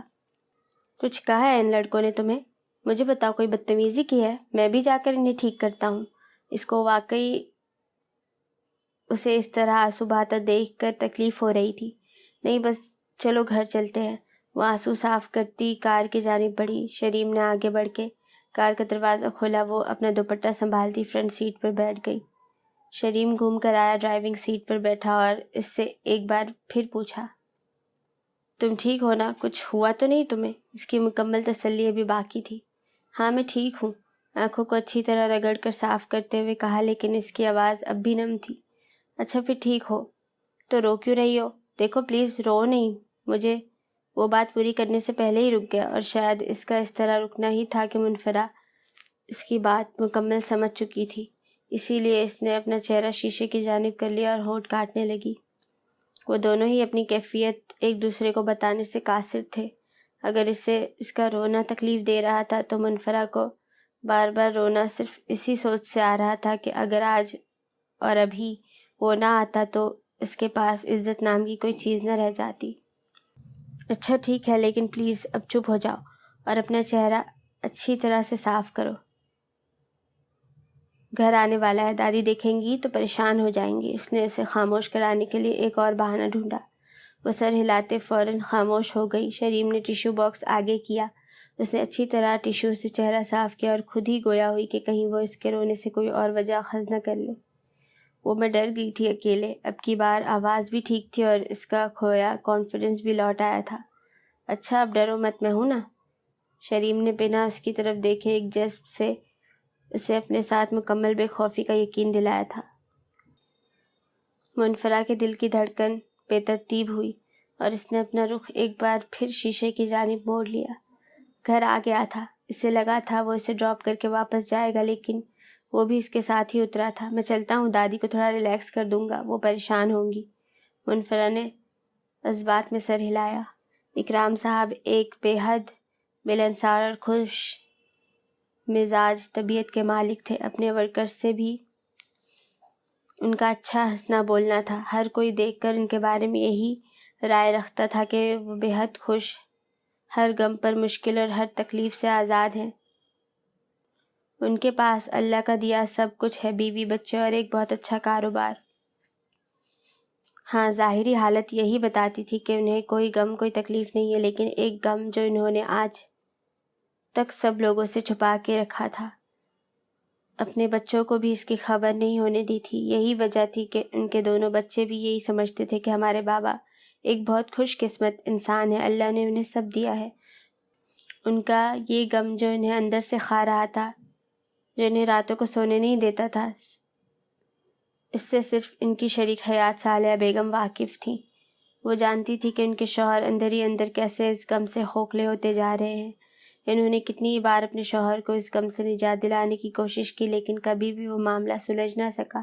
کچھ کہا ہے ان لڑکوں نے تمہیں؟ مجھے بتاؤ، کوئی بدتمیزی کی ہے؟ میں بھی جا کر انہیں ٹھیک کرتا ہوں۔ اس کو واقعی اسے اس طرح آنسو بہاتا دیکھ کر تکلیف ہو رہی تھی۔ نہیں بس چلو گھر چلتے ہیں۔ وہ آنسو صاف کرتی کار کی جانب بڑھی۔ شریم نے آگے بڑھ کے کار کا دروازہ کھولا۔ وہ اپنا دوپٹہ سنبھالتی فرنٹ سیٹ پر بیٹھ گئی۔ شریم گھوم کر آیا، ڈرائیونگ سیٹ پر بیٹھا اور اس سے ایک بار پھر پوچھا، تم ٹھیک ہو نا؟ کچھ ہوا تو نہیں تمہیں؟ اس کی مکمل تسلی ابھی باقی تھی۔ ہاں میں ٹھیک ہوں، آنکھوں کو اچھی طرح رگڑ کر صاف کرتے ہوئے کہا، لیکن اس کی آواز اب بھی نم تھی۔ اچھا پھر ٹھیک ہو تو رو کیوں رہی ہو؟ دیکھو پلیز رو نہیں۔ مجھے وہ بات پوری کرنے سے پہلے ہی رک گیا، اور شاید اس کا اس طرح رکنا ہی تھا کہ منفرہ اس کی بات مکمل سمجھ چکی تھی۔ اسی لیے اس نے اپنا چہرہ شیشے کی جانب کر لیا اور ہونٹ کاٹنے لگی۔ وہ دونوں ہی اپنی کیفیت ایک دوسرے کو بتانے سے قاصر تھے۔ اگر اسے اس کا رونا تکلیف دے رہا تھا تو منفرہ کو بار بار رونا صرف اسی سوچ سے آ رہا تھا کہ اگر آج اور ابھی وہ نہ آتا تو اس کے پاس عزت نام کی کوئی چیز نہ رہ جاتی۔ اچھا ٹھیک ہے، لیکن پلیز اب چپ ہو جاؤ اور اپنا چہرہ اچھی طرح سے صاف کرو۔ گھر آنے والا ہے، دادی دیکھیں گی تو پریشان ہو جائیں گی۔ اس نے اسے خاموش کرانے کے لیے ایک اور بہانہ ڈھونڈا۔ وہ سر ہلاتے فوراً خاموش ہو گئی۔ شریم نے ٹیشو باکس آگے کیا۔ اس نے اچھی طرح ٹیشو سے چہرہ صاف کیا اور خود ہی گویا ہوئی کہ کہیں وہ اس کے رونے سے کوئی اور وجہ اخذ نہ کر لے۔ وہ میں ڈر گئی تھی اکیلے۔ اب کی بار آواز بھی ٹھیک تھی اور اس کا کھویا کانفیڈنس بھی لوٹ آیا تھا۔ اچھا اب ڈرو مت، میں ہوں نا؟ شریم نے بنا اس کی طرف دیکھے ایک جذب سے اسے اپنے ساتھ مکمل بے خوفی کا یقین دلایا تھا۔ منفرہ کے دل کی دھڑکن بے ترتیب ہوئی اور اس نے اپنا رخ ایک بار پھر شیشے کی جانب موڑ لیا۔ گھر آ گیا تھا۔ اسے لگا تھا وہ اسے ڈراپ کر کے واپس جائے گا، لیکن وہ بھی اس کے ساتھ ہی اترا تھا۔ میں چلتا ہوں، دادی کو تھوڑا ریلیکس کر دوں گا، وہ پریشان ہوں گی۔ منفرہ نے اس بات میں سر ہلایا۔ اکرام صاحب ایک بے حد ملنسار اور خوش مزاج طبیعت کے مالک تھے۔ اپنے ورکرز سے بھی ان کا اچھا ہنسنا بولنا تھا۔ ہر کوئی دیکھ کر ان کے بارے میں یہی رائے رکھتا تھا کہ وہ بے حد خوش، ہر غم پر مشکل اور ہر تکلیف سے آزاد ہیں۔ ان کے پاس اللہ کا دیا سب کچھ ہے، بیوی، بچے اور ایک بہت اچھا کاروبار۔ ہاں ظاہری حالت یہی بتاتی تھی کہ انہیں کوئی غم کوئی تکلیف نہیں ہے، لیکن ایک غم جو انہوں نے آج تک سب لوگوں سے چھپا کے رکھا تھا، اپنے بچوں کو بھی اس کی خبر نہیں ہونے دی تھی۔ یہی وجہ تھی کہ ان کے دونوں بچے بھی یہی سمجھتے تھے کہ ہمارے بابا ایک بہت خوش قسمت انسان ہے، اللہ نے انہیں سب دیا ہے۔ ان کا یہ غم جو انہیں اندر سے کھا رہا تھا، جو انہیں راتوں کو سونے نہیں دیتا تھا، اس سے صرف ان کی شریک حیات صالحہ بیگم واقف تھیں۔ وہ جانتی تھی کہ ان کے شوہر اندر ہی اندر کیسے اس غم سے کھوکھلے ہوتے جا رہے ہیں۔ انہوں نے کتنی بار اپنے شوہر کو اس غم سے نجات دلانے کی کوشش کی، لیکن کبھی بھی وہ معاملہ سلجھ نہ سکا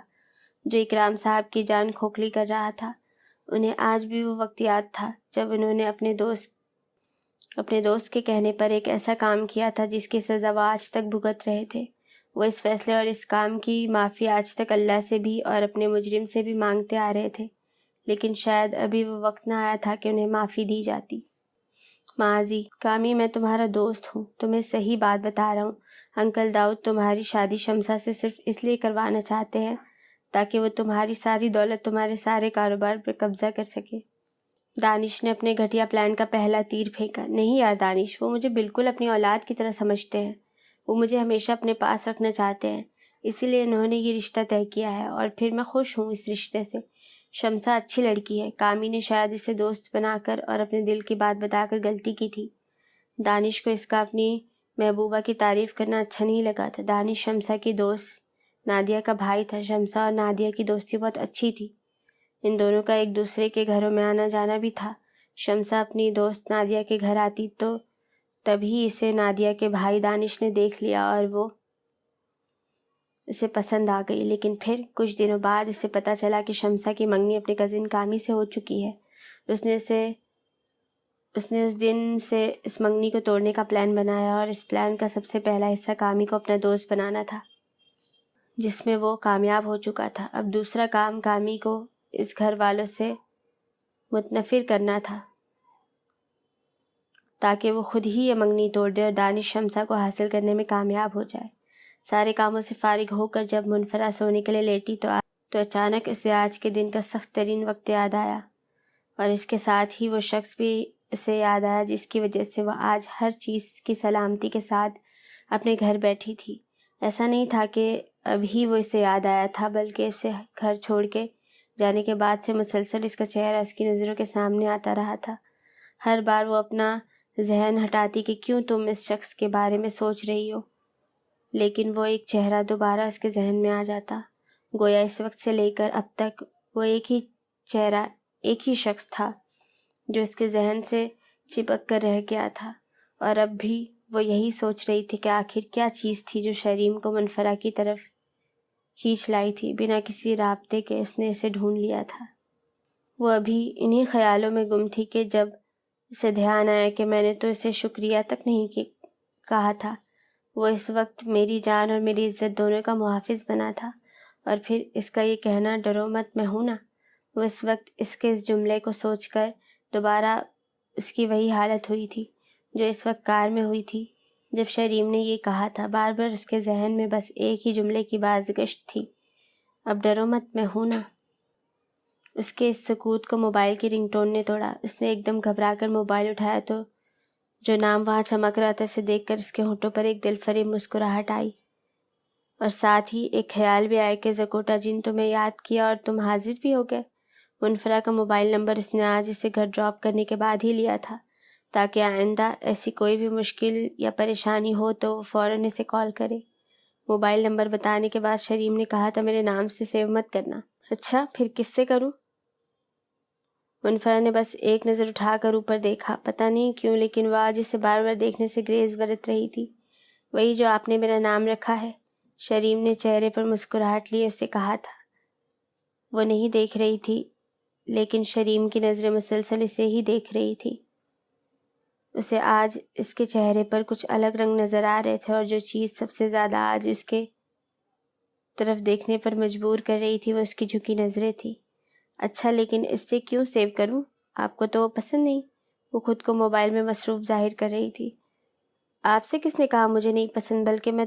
جو اکرام صاحب کی جان کھوکھلی کر رہا تھا۔ انہیں آج بھی وہ وقت یاد تھا جب انہوں نے اپنے دوست کے کہنے پر ایک ایسا کام کیا تھا جس کی سزا وہ آج تک بھگت رہے تھے۔ وہ اس فیصلے اور اس کام کی معافی آج تک اللہ سے بھی اور اپنے مجرم سے بھی مانگتے آ رہے تھے، لیکن شاید ابھی وہ وقت نہ آیا تھا کہ انہیں معافی دی جاتی۔ معاذی کامی، میں تمہارا دوست ہوں، تمہیں صحیح بات بتا رہا ہوں۔ انکل داؤد تمہاری شادی شمسا سے صرف اس لیے کروانا چاہتے ہیں تاکہ وہ تمہاری ساری دولت، تمہارے سارے کاروبار پر قبضہ کر سکے۔ دانش نے اپنے گھٹیا پلان کا پہلا تیر پھینکا۔ نہیں یار دانش، وہ مجھے بالکل اپنی اولاد کی طرح سمجھتے ہیں۔ وہ مجھے ہمیشہ اپنے پاس رکھنا چاہتے ہیں، اسی لیے انہوں نے یہ رشتہ طے کیا ہے، اور پھر میں خوش ہوں اس رشتے سے۔ شمسہ اچھی لڑکی ہے۔ کامی نے شاید اسے دوست بنا کر اور اپنے دل کی بات بتا کر غلطی کی تھی۔ دانش کو اس کا اپنی محبوبہ کی تعریف کرنا اچھا نہیں لگا تھا۔ دانش شمسہ کی دوست نادیہ کا بھائی تھا۔ شمسہ اور نادیہ کی دوستی بہت اچھی تھی، ان دونوں کا ایک دوسرے کے گھروں میں آنا جانا بھی تھا۔ شمسہ اپنی دوست نادیہ کے گھر آتی تو تبھی اسے نادیہ کے بھائی دانش نے دیکھ لیا اور وہ اسے پسند آ گئی، لیکن پھر کچھ دنوں بعد اسے پتہ چلا کہ شمسہ کی منگنی اپنے کزن کامی سے ہو چکی ہے۔ اس نے اس دن سے اس منگنی کو توڑنے کا پلان بنایا، اور اس پلان کا سب سے پہلا حصہ کامی کو اپنا دوست بنانا تھا، جس میں وہ کامیاب ہو چکا تھا۔ اب دوسرا کام کامی کو اس گھر والوں سے متنفر کرنا تھا، تاکہ وہ خود ہی یہ منگنی توڑ دے اور دانش شمسہ کو حاصل کرنے میں کامیاب ہو جائے۔ سارے کاموں سے فارغ ہو کر جب منفرہ سونے کے لیے لیٹی تو اچانک اسے آج کے دن کا سخت ترین وقت یاد آیا، اور اس کے ساتھ ہی وہ شخص بھی اسے یاد آیا جس کی وجہ سے وہ آج ہر چیز کی سلامتی کے ساتھ اپنے گھر بیٹھی تھی۔ ایسا نہیں تھا کہ ابھی وہ اسے یاد آیا تھا، بلکہ اسے گھر چھوڑ کے جانے کے بعد سے مسلسل اس کا چہرہ اس کی نظروں کے سامنے آتا رہا تھا۔ ہر بار وہ اپنا ذہن ہٹاتی کہ کیوں تم اس شخص کے بارے میں سوچ رہی ہو، لیکن وہ ایک چہرہ دوبارہ اس کے ذہن میں آ جاتا، گویا اس وقت سے لے کر اب تک وہ ایک ہی چہرہ، ایک ہی شخص تھا جو اس کے ذہن سے چپک کر رہ گیا تھا۔ اور اب بھی وہ یہی سوچ رہی تھی کہ آخر کیا چیز تھی جو شریم کو منفرہ کی طرف کھینچ لائی تھی۔ بنا کسی رابطے کے اس نے اسے ڈھونڈ لیا تھا۔ وہ ابھی انہی خیالوں میں گم تھی کہ جب اسے دھیان آیا کہ میں نے تو اسے شکریہ تک نہیں کہا تھا۔ وہ اس وقت میری جان اور میری عزت دونوں کا محافظ بنا تھا، اور پھر اس کا یہ کہنا ڈرو مت میں ہوں نا۔ وہ اس وقت اس کے اس جملے کو سوچ کر دوبارہ اس کی وہی حالت ہوئی تھی جو اس وقت کار میں ہوئی تھی جب شریم نے یہ کہا تھا۔ بار بار اس کے ذہن میں بس ایک ہی جملے کی بازگشت تھی، اب ڈرو مت میں ہوں نا۔ اس کے اس سکوت کو موبائل کی رنگ ٹون نے توڑا۔ اس نے ایک دم گھبرا کر موبائل اٹھایا تو جو نام وہاں چمک رہا تھا اسے دیکھ کر اس کے ہونٹوں پر ایک دل فریب مسکراہٹ آئی، اور ساتھ ہی ایک خیال بھی آیا کہ زکوٹا جن تمہیں یاد کیا اور تم حاضر بھی ہو گئے۔ منفرہ کا موبائل نمبر اس نے آج اسے گھر ڈراپ کرنے کے بعد ہی لیا تھا، تاکہ آئندہ ایسی کوئی بھی مشکل یا پریشانی ہو تو وہ فوراً اسے کال کرے۔ موبائل نمبر بتانے کے بعد شریم نے کہا تھا میرے نام سے سیو مت کرنا۔ اچھا پھر کس سے کروں؟ منفرہ نے بس ایک نظر اٹھا کر اوپر دیکھا۔ پتہ نہیں کیوں لیکن وہ آج اسے بار بار دیکھنے سے گریز برت رہی تھی۔ وہی جو آپ نے میرا نام رکھا ہے، شریم نے چہرے پر مسکراہٹ لیے اسے کہا تھا۔ وہ نہیں دیکھ رہی تھی، لیکن شریم کی نظریں مسلسل اسے ہی دیکھ رہی تھی۔ اسے آج اس کے چہرے پر کچھ الگ رنگ نظر آ رہے تھے، اور جو چیز سب سے زیادہ آج اس کے طرف دیکھنے پر مجبور کر رہی تھی وہ اس کی جھکی نظریں تھی۔ اچھا لیکن اس سے کیوں سیو کروں؟ آپ کو تو وہ پسند نہیں؟ وہ خود کو موبائل میں مصروف ظاہر کر رہی تھی۔ آپ سے کس نے کہا مجھے نہیں پسند؟ بلکہ مجھے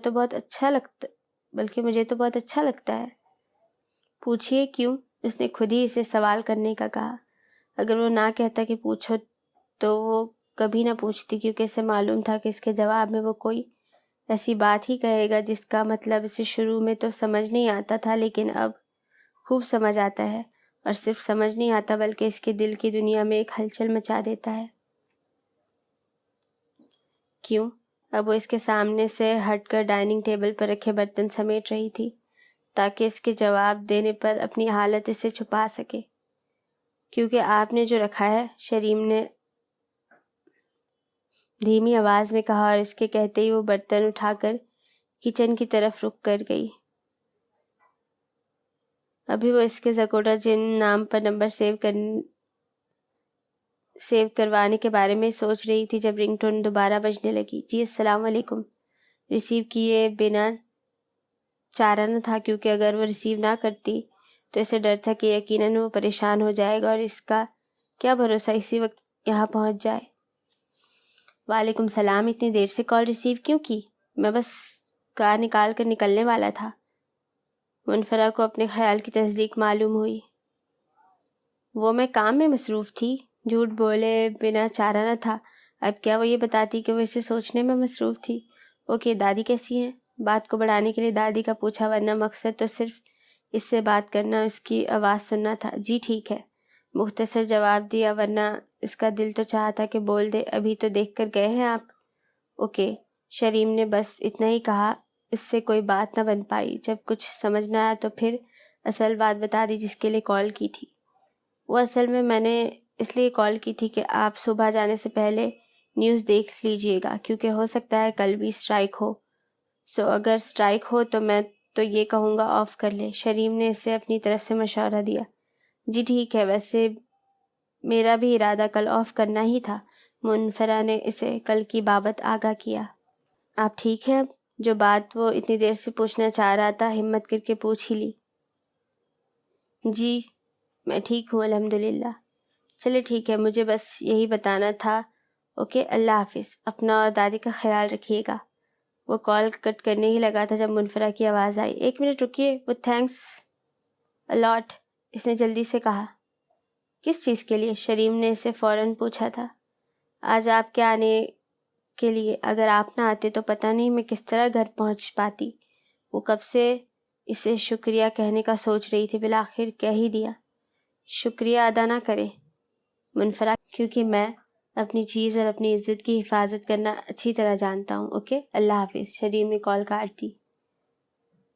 تو بہت اچھا لگتا ہے۔ پوچھئے کیوں؟ اس نے خود ہی اسے سوال کرنے کا کہا۔ اگر وہ نہ کہتا کہ پوچھو تو وہ کبھی نہ پوچھتی، کیونکہ اسے معلوم تھا کہ اس کے جواب میں وہ کوئی ایسی بات ہی کہے گا جس کا مطلب اسے شروع میں تو سمجھ نہیں آتا تھا، لیکن اب خوب سمجھ آتا ہے، اور صرف سمجھ نہیں آتا بلکہ اس کے دل کی دنیا میں ایک ہلچل مچا دیتا ہے۔ کیوں؟ اب وہ اس کے سامنے سے ہٹ کر ڈائننگ ٹیبل پر رکھے برتن سمیٹ رہی تھی تاکہ اس کے جواب دینے پر اپنی حالت اسے چھپا سکے۔ کیونکہ آپ نے جو رکھا ہے، شریم نے دھیمی آواز میں کہا، اور اس کے کہتے ہی وہ برتن اٹھا کر کچن کی طرف رخ کر گئی۔ ابھی وہ اس کے زکوٹا جن نام پر نمبر سیو کروانے کے بارے میں سوچ رہی تھی جب رنگ ٹون دوبارہ بجنے لگی۔ جی السلام علیکم۔ ریسیو کیے بنا چارہ نہ تھا، کیونکہ اگر وہ ریسیو نہ کرتی تو اسے ڈر تھا کہ یقیناً وہ پریشان ہو جائے گا، اور اس کا کیا بھروسہ اسی وقت یہاں پہنچ جائے۔ وعلیکم السلام، اتنی دیر سے کال ریسیو کیوں کی؟ میں بس کار نکال کر نکلنے والا تھا۔ منفرہ کو اپنے خیال کی تصدیق معلوم ہوئی۔ وہ میں کام میں مصروف تھی، جھوٹ بولے بنا چارہ نہ تھا۔ اب کیا وہ یہ بتاتی کہ وہ اسے سوچنے میں مصروف تھی؟ اوکے، دادی کیسی ہیں؟ بات کو بڑھانے کے لیے دادی کا پوچھا، ورنہ مقصد تو صرف اس سے بات کرنا، اس کی آواز سننا تھا۔ جی ٹھیک ہے، مختصر جواب دیا، ورنہ اس کا دل تو چاہتا کہ بول دے، ابھی تو دیکھ کر گئے ہیں آپ۔ اوکے، شریم نے بس اتنا ہی کہا۔ اس سے کوئی بات نہ بن پائی۔ جب کچھ سمجھ نہ آیا تو پھر اصل بات بتا دی جس کے لیے کال کی تھی۔ وہ اصل میں نے اس لیے کال کی تھی کہ آپ صبح جانے سے پہلے نیوز دیکھ لیجئے گا، کیونکہ ہو سکتا ہے کل بھی اسٹرائک ہو۔ اگر اسٹرائک ہو تو میں تو یہ کہوں گا آف کر لیں۔ شریم نے اسے اپنی طرف سے مشورہ دیا۔ جی ٹھیک ہے، ویسے میرا بھی ارادہ کل آف کرنا ہی تھا۔ منفرہ نے اسے کل کی بابت آگاہ کیا۔ آپ ٹھیک ہے اب؟ جو بات وہ اتنی دیر سے پوچھنا چاہ رہا تھا ہمت کر کے پوچھ ہی لی۔ جی میں ٹھیک ہوں الحمدللہ۔ چلے ٹھیک ہے، مجھے بس یہی بتانا تھا۔ اوکے، اللہ حافظ، اپنا اور دادی کا خیال رکھیے گا۔ وہ کال کٹ کرنے ہی لگا تھا جب منفرہ کی آواز آئی۔ ایک منٹ رکیے، وہ تھینکس الاٹ، اس نے جلدی سے کہا۔ کس چیز کے لیے؟ شریم نے اسے فوراً پوچھا تھا۔ آج آپ کے آنے کے لیے۔ اگر آپ نہ آتے تو پتہ نہیں میں کس طرح گھر پہنچ پاتی۔ وہ کب سے اسے شکریہ کہنے کا سوچ رہی تھی، بالآخر کہہ ہی دیا۔ شکریہ ادا نہ کرے منفرہ، کیونکہ میں اپنی چیز اور اپنی عزت کی حفاظت کرنا اچھی طرح جانتا ہوں۔ اوکے، اللہ حافظ۔ شریم نے کال کاٹ دی۔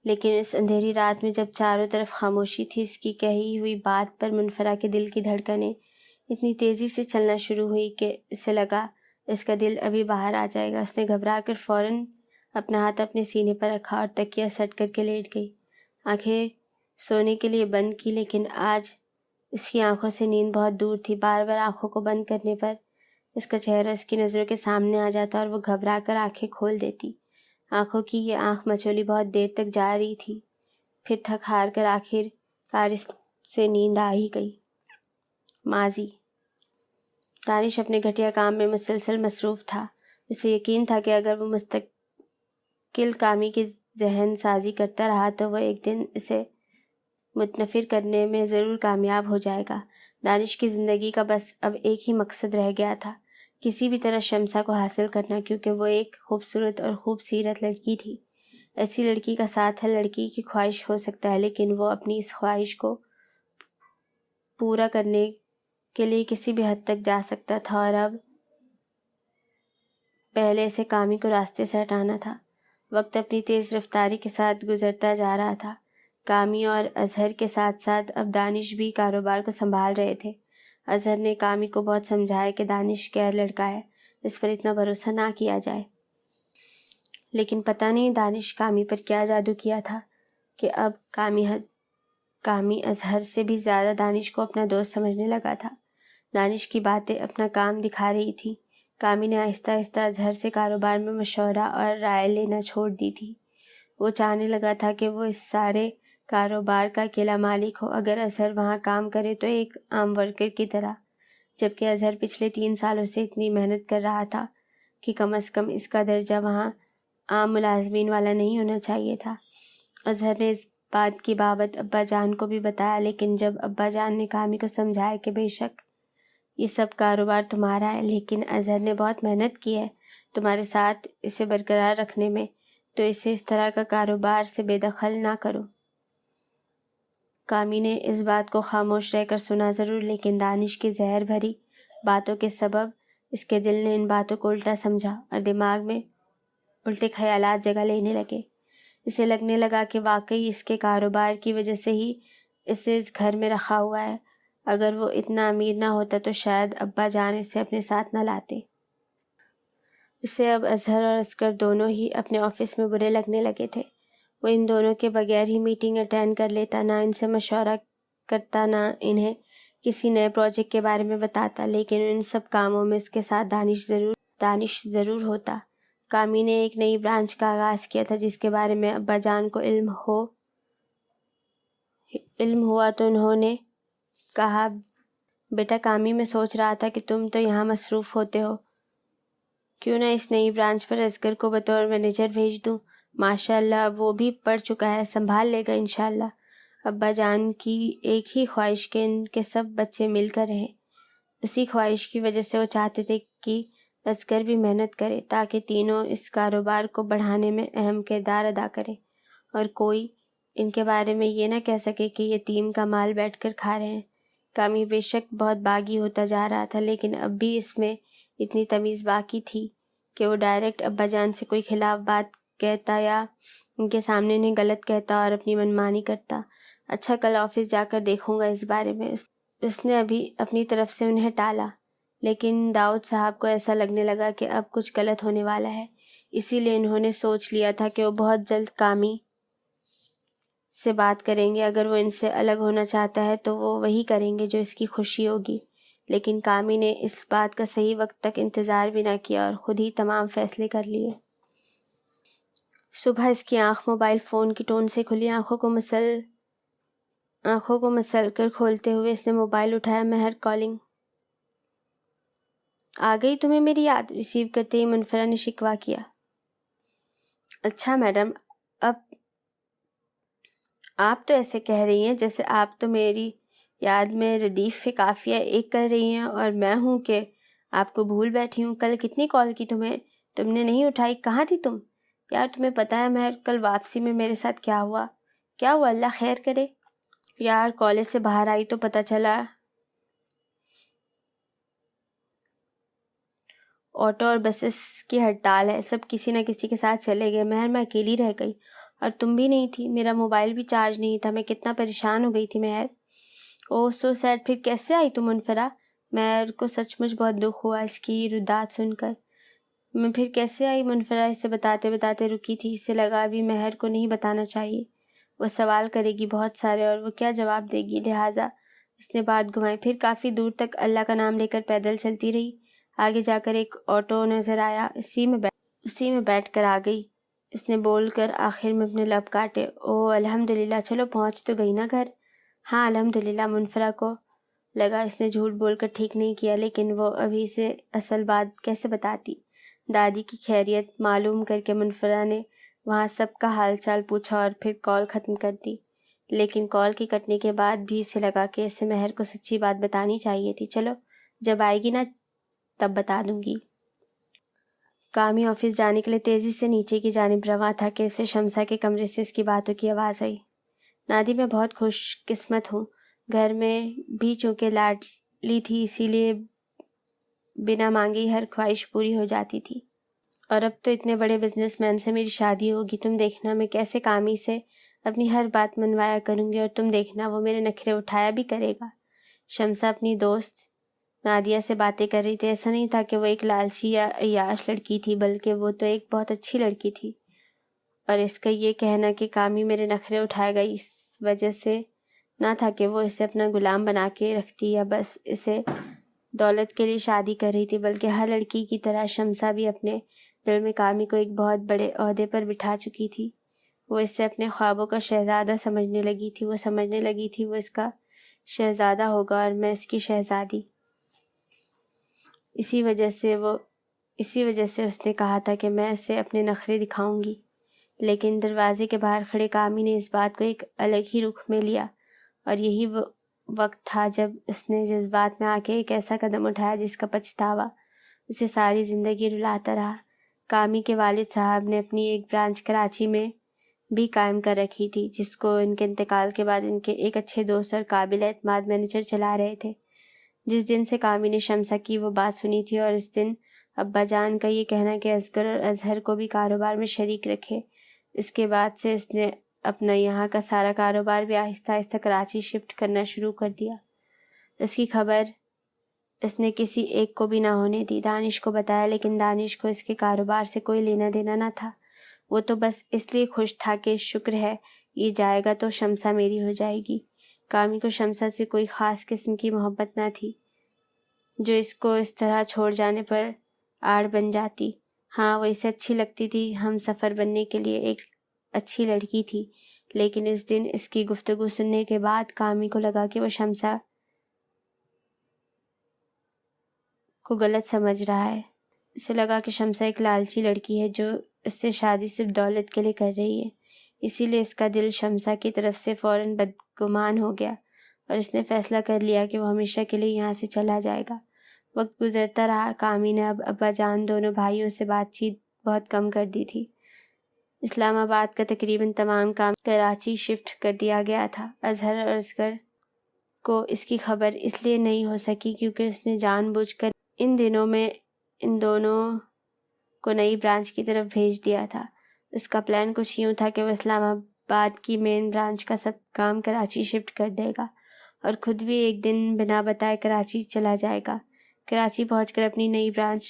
لیکن اس اندھیری رات میں جب چاروں طرف خاموشی تھی، اس کی کہی ہوئی بات پر منفرہ کے دل کی دھڑکنیں اتنی تیزی سے چلنا شروع ہوئی کہ اسے لگا اس کا دل ابھی باہر آ جائے گا۔ اس نے گھبرا کر فوراً اپنا ہاتھ اپنے سینے پر رکھا اور تکیہ سٹ کر کے لیٹ گئی۔ آنکھیں سونے کے لیے بند کی، لیکن آج اس کی آنکھوں سے نیند بہت دور تھی۔ بار بار آنکھوں کو بند کرنے پر اس کا چہرہ اس کی نظروں کے سامنے آ جاتا اور وہ گھبرا کر آنکھیں کھول دیتی۔ آنکھوں کی یہ آنکھ مچولی بہت دیر تک جا رہی تھی، پھر تھک ہار کر آخر کار اس سے نیند آ ہی گئی۔ ماضی۔ دانش اپنے گھٹیا کام میں مسلسل مصروف تھا۔ اسے یقین تھا کہ اگر وہ مستقل کامی کی ذہن سازی کرتا رہا تو وہ ایک دن اسے متنفر کرنے میں ضرور کامیاب ہو جائے گا۔ دانش کی زندگی کا بس اب ایک ہی مقصد رہ گیا تھا، کسی بھی طرح شمسا کو حاصل کرنا، کیونکہ وہ ایک خوبصورت اور خوب سیرت لڑکی تھی۔ ایسی لڑکی کا ساتھ ہر لڑکی کی خواہش ہو سکتا ہے، لیکن وہ اپنی اس خواہش کو پورا کرنے کے لیے کسی بھی حد تک جا سکتا تھا، اور اب پہلے سے کامی کو راستے سے ہٹانا تھا۔ وقت اپنی تیز رفتاری کے ساتھ گزرتا جا رہا تھا۔ کامی اور اظہر کے ساتھ ساتھ اب دانش بھی کاروبار کو سنبھال رہے تھے۔ اظہر نے کامی کو بہت سمجھایا کہ دانش غیر لڑکا ہے، اس پر اتنا بھروسہ نہ کیا جائے، لیکن پتہ نہیں دانش کامی پر کیا جادو کیا تھا کہ اب کامی اظہر سے بھی زیادہ دانش کو اپنا دوست سمجھنے لگا تھا۔ دانش کی باتیں اپنا کام دکھا رہی تھی۔ کامی نے آہستہ آہستہ اظہر سے کاروبار میں مشورہ اور رائے لینا چھوڑ دی تھی۔ وہ چاہنے لگا تھا کہ وہ اس سارے کاروبار کا اکیلا مالک ہو، اگر اظہر وہاں کام کرے تو ایک عام ورکر کی طرح، جبکہ اظہر پچھلے 3 سالوں سے اتنی محنت کر رہا تھا کہ کم از کم اس کا درجہ وہاں عام ملازمین والا نہیں ہونا چاہیے تھا۔ اظہر نے اس بات کی بابت ابا جان کو بھی بتایا، لیکن جب ابا جان نے کامی کو سمجھایا کہ بے شک یہ سب کاروبار تمہارا ہے، لیکن اظہر نے بہت محنت کی ہے تمہارے ساتھ اسے برقرار رکھنے میں، تو اسے اس طرح کا کاروبار سے بے دخل نہ کرو۔ کامی نے اس بات کو خاموش رہ کر سنا ضرور، لیکن دانش کی زہر بھری باتوں کے سبب اس کے دل نے ان باتوں کو الٹا سمجھا اور دماغ میں الٹے خیالات جگہ لینے لگے۔ اسے لگنے لگا کہ واقعی اس کے کاروبار کی وجہ سے ہی اسے اس گھر میں رکھا ہوا ہے۔ اگر وہ اتنا امیر نہ ہوتا تو شاید ابا جان اسے اپنے ساتھ نہ لاتے۔ اسے اب اظہر اور اصغر دونوں ہی اپنے آفس میں برے لگنے لگے تھے۔ وہ ان دونوں کے بغیر ہی میٹنگ اٹینڈ کر لیتا، نہ ان سے مشورہ کرتا، نہ انہیں کسی نئے پروجیکٹ کے بارے میں بتاتا، لیکن ان سب کاموں میں اس کے ساتھ دانش ضرور ہوتا۔ کامی نے ایک نئی برانچ کا آغاز کیا تھا جس کے بارے میں ابا جان کو علم ہوا تو انہوں نے کہا، بیٹا کامی میں سوچ رہا تھا کہ تم تو یہاں مصروف ہوتے ہو، کیوں نہ اس نئی برانچ پر اصغر کو بطور مینیجر بھیج دوں؟ ماشاء اللہ وہ بھی پڑھ چکا ہے، سنبھال لے گا انشاءاللہ۔ ابا جان کی ایک ہی خواہش کہ ان کے سب بچے مل کر رہیں، اسی خواہش کی وجہ سے وہ چاہتے تھے کہ اصغر بھی محنت کرے تاکہ تینوں اس کاروبار کو بڑھانے میں اہم کردار ادا کریں، اور کوئی ان کے بارے میں یہ نہ کہہ سکے کہ یتیم کا مال بیٹھ کر کھا رہے ہیں۔ کامی بے شک بہت باغی ہوتا جا رہا تھا، لیکن اب بھی اس میں اتنی تمیز باقی تھی کہ وہ ڈائریکٹ ابا جان سے کوئی خلاف بات کہتا یا ان کے سامنے انہیں غلط کہتا اور اپنی منمانی کرتا۔ اچھا، کل آفس جا کر دیکھوں گا اس بارے میں۔ اس نے ابھی اپنی طرف سے انہیں ٹالا، لیکن داؤد صاحب کو ایسا لگنے لگا کہ اب کچھ غلط ہونے والا ہے، اسی لیے انہوں نے سوچ لیا تھا کہ وہ بہت جلد کامی سے بات کریں گے۔ اگر وہ ان سے الگ ہونا چاہتا ہے تو وہ وہی کریں گے جو اس کی خوشی ہوگی۔ لیکن کامی نے اس بات کا صحیح وقت تک انتظار بھی نہ کیا اور خود ہی تمام فیصلے کر لیے۔ صبح اس کی آنکھ موبائل فون کی ٹون سے کھلی۔ آنکھوں کو مسل کر کھولتے ہوئے اس نے موبائل اٹھایا۔ مہر کالنگ۔ آ گئی تمہیں میری یاد؟ ریسیو کرتے ہی منفرہ نے شکوہ کیا۔ اچھا میڈم، اب آپ تو ایسے کہہ رہی ہیں جیسے آپ تو میری یاد میں ردیف قافیہ ایک کر رہی ہیں اور میں ہوں کہ آپ کو بھول بیٹھی ہوں۔ کل کتنی کال کی تمہیں، تم نے نہیں اٹھائی، کہاں تھی تم؟ یار تمہیں پتہ ہے مہر، کل واپسی میں میرے ساتھ کیا ہوا؟ کیا ہوا؟ اللہ خیر کرے۔ یار کالج سے باہر آئی تو پتہ چلا آٹو اور بسز کی ہڑتال ہے، سب کسی نہ کسی کے ساتھ چلے گئے۔ مہر میں اکیلی رہ گئی، اور تم بھی نہیں تھی، میرا موبائل بھی چارج نہیں تھا، میں کتنا پریشان ہو گئی تھی مہر۔ اوہ سو سیڈ، پھر کیسے آئی تم منفرہ؟ مہر کو سچ مچ بہت دکھ ہوا اس کی ردات سن کر۔ میں پھر کیسے آئی؟ منفرہ اسے بتاتے بتاتے رکی تھی۔ اسے لگا ابھی مہر کو نہیں بتانا چاہیے، وہ سوال کرے گی بہت سارے اور وہ کیا جواب دے گی، لہٰذا اس نے بات گھمائی۔ پھر کافی دور تک اللہ کا نام لے کر پیدل چلتی رہی۔ آگے جا کر ایک آٹو نظر آیا، اسی میں بیٹھ کر آ گئی اس نے بول کر آخر میں اپنے لب کاٹے۔ اوہ الحمدللہ، چلو پہنچ تو گئی نا گھر؟ ہاں الحمدللہ۔ منفرہ کو لگا اس نے جھوٹ بول کر ٹھیک نہیں کیا، لیکن وہ ابھی سے اصل بات کیسے بتاتی۔ دادی کی خیریت معلوم کر کے منفرہ نے وہاں سب کا حال چال پوچھا اور پھر کال ختم کر دی۔ لیکن کال کے کٹنے کے بعد بھی اسے لگا کہ اسے مہر کو سچی بات بتانی چاہیے تھی۔ چلو جب آئے گی نا تب بتا دوں گی۔ کامی آفس جانے کے لیے تیزی سے نیچے کی جانب رواں تھا کہ اسے شمسا کے کمرے سے اس کی باتوں کی آواز آئی۔ نادی، میں بہت خوش قسمت ہوں، گھر میں بھی چونکہ لاڈلی تھی اسی لیے بنا مانگے ہر خواہش پوری ہو جاتی تھی، اور اب تو اتنے بڑے بزنس مین سے میری شادی ہوگی۔ تم دیکھنا میں کیسے کامی سے اپنی ہر بات منوایا کروں گی، اور تم دیکھنا وہ میرے نخرے اٹھایا بھی کرے گا۔ شمسا اپنی دوست نادیہ سے باتیں کر رہی تھی۔ ایسا نہیں تھا کہ وہ ایک لالچی یا عیاش لڑکی تھی، بلکہ وہ تو ایک بہت اچھی لڑکی تھی، اور اس کا یہ کہنا کہ کامی میرے نخرے اٹھائے گا اس وجہ سے نہ تھا کہ وہ اسے اپنا غلام بنا کے رکھتی یا بس اسے دولت کے لیے شادی کر رہی تھی، بلکہ ہر لڑکی کی طرح شمسا بھی اپنے دل میں کامی کو ایک بہت بڑے عہدے پر بٹھا چکی تھی۔ وہ اسے اپنے خوابوں کا شہزادہ سمجھنے لگی تھی۔ وہ سمجھنے لگی تھی وہ اس کا شہزادہ ہوگا اور میں اس کی شہزادی۔ اسی وجہ سے اس نے کہا تھا کہ میں اسے اپنے نخرے دکھاؤں گی۔ لیکن دروازے کے باہر کھڑے کامی نے اس بات کو ایک الگ ہی رخ میں لیا، اور یہی وہ وقت تھا جب اس نے جذبات میں آ کے ایک ایسا قدم اٹھایا جس کا پچھتاوا اسے ساری زندگی رلاتا رہا۔ کامی کے والد صاحب نے اپنی ایک برانچ کراچی میں بھی قائم کر رکھی تھی، جس کو ان کے انتقال کے بعد ان کے ایک اچھے دوست اور قابل اعتماد مینیجر چلا رہے تھے۔ جس دن سے کامی نے شمسا کی وہ بات سنی تھی، اور اس دن ابا جان کا یہ کہنا کہ اصغر اور اظہر کو بھی کاروبار میں شریک رکھے، اس کے بعد سے اس نے اپنا یہاں کا سارا کاروبار بھی آہستہ آہستہ کراچی شفٹ کرنا شروع کر دیا۔ اس کی خبر اس نے کسی ایک کو بھی نہ ہونے دی۔ دانش کو بتایا، لیکن دانش کو اس کے کاروبار سے کوئی لینا دینا نہ تھا۔ وہ تو بس اس لیے خوش تھا کہ شکر ہے یہ جائے گا تو شمسا میری ہو جائے گی۔ کامی کو شمسا سے کوئی خاص قسم کی محبت نہ تھی جو اس کو اس طرح چھوڑ جانے پر آڑ بن جاتی۔ ہاں وہ اسے اچھی لگتی تھی، ہم سفر بننے کے لیے ایک اچھی لڑکی تھی، لیکن اس دن اس کی گفتگو سننے کے بعد کامی کو لگا کہ وہ شمسا کو غلط سمجھ رہا ہے۔ اسے لگا کہ شمسا ایک لالچی لڑکی ہے جو اس سے شادی صرف دولت کے لیے کر رہی ہے، اسی لیے اس کا دل شمسا کی طرف سے فوراً بدگمان ہو گیا، اور اس نے فیصلہ کر لیا کہ وہ ہمیشہ کے لیے یہاں سے چلا جائے گا۔ وقت گزرتا رہا، کامی نے اب ابا جان دونوں بھائیوں سے بات چیت بہت کم کر دی تھی۔ اسلام آباد کا تقریباً تمام کام کراچی شفٹ کر دیا گیا تھا۔ اظہر اور اصغر کو اس کی خبر اس لیے نہیں ہو سکی کیونکہ اس نے جان بوجھ کر ان دنوں میں ان دونوں کو نئی برانچ کی طرف بھیج دیا تھا۔ اس کا پلان کچھ یوں تھا کہ وہ اسلام آباد کی مین برانچ کا سب کام کراچی شفٹ کر دے گا اور خود بھی ایک دن بنا بتائے کراچی چلا جائے گا۔ کراچی پہنچ کر اپنی نئی برانچ،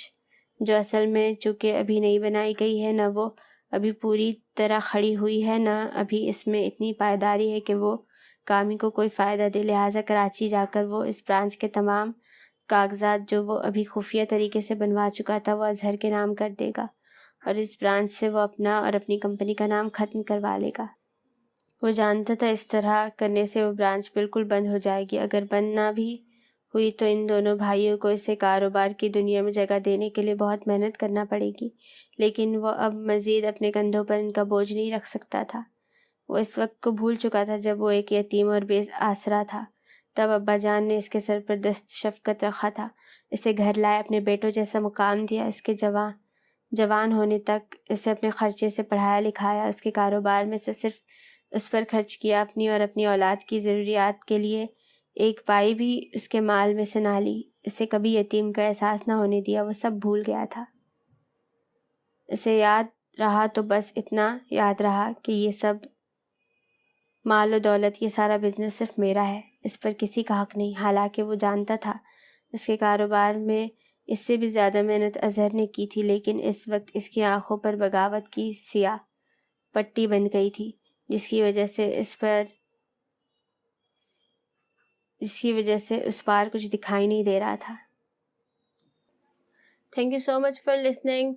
جو اصل میں چونکہ ابھی نئی بنائی گئی ہے، نہ وہ ابھی پوری طرح کھڑی ہوئی ہے، نہ ابھی اس میں اتنی پائیداری ہے کہ وہ کامی کو کوئی فائدہ دے، لہٰذا کراچی جا کر وہ اس برانچ کے تمام کاغذات جو وہ ابھی خفیہ طریقے سے بنوا چکا تھا وہ اظہر کے نام کر دے گا اور اس برانچ سے وہ اپنا اور اپنی کمپنی کا نام ختم کروا لے گا۔ وہ جانتا تھا اس طرح کرنے سے وہ برانچ بالکل بند ہو جائے گی۔ اگر بند نہ بھی ہوئی تو ان دونوں بھائیوں کو اسے کاروبار کی دنیا میں جگہ دینے کے لیے بہت محنت کرنا پڑے گی، لیکن وہ اب مزید اپنے کندھوں پر ان کا بوجھ نہیں رکھ سکتا تھا۔ وہ اس وقت کو بھول چکا تھا جب وہ ایک یتیم اور بے آسرا تھا۔ تب ابا جان نے اس کے سر پر دست شفقت رکھا تھا، اسے گھر لائے، اپنے بیٹوں جیسا مقام دیا، اس کے جوان ہونے تک اسے اپنے خرچے سے پڑھایا لکھایا، اس کے کاروبار میں سے صرف اس پر خرچ کیا، اپنی اور اپنی اولاد کی ضروریات کے لیے ایک پائی بھی اس کے مال میں سے نہ لی، اسے کبھی یتیم کا احساس نہ ہونے دیا، وہ سب بھول گیا تھا۔ اسے یاد رہا تو بس اتنا یاد رہا کہ یہ سب مال و دولت، یہ سارا بزنس صرف میرا ہے، اس پر کسی کا حق نہیں۔ حالانکہ وہ جانتا تھا اس کے کاروبار میں اس سے بھی زیادہ محنت اظہر نے کی تھی، لیکن اس وقت اس کی آنکھوں پر بغاوت کی سیاہ پٹی بن گئی تھی، جس کی وجہ سے اس پار کچھ دکھائی نہیں دے رہا تھا۔ Thank you so much for listening.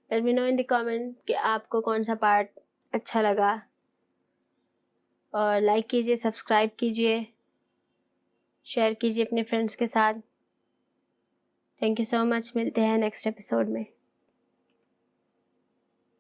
Let me know in the comment کہ آپ کو کون سا پارٹ اچھا لگا، اور لائک کیجیے، سبسکرائب کیجیے، شیئر کیجیے اپنے فرینڈس کے ساتھ۔ تھینک یو سو مچ، ملتے ہیں نیکسٹ ایپیسوڈ میں۔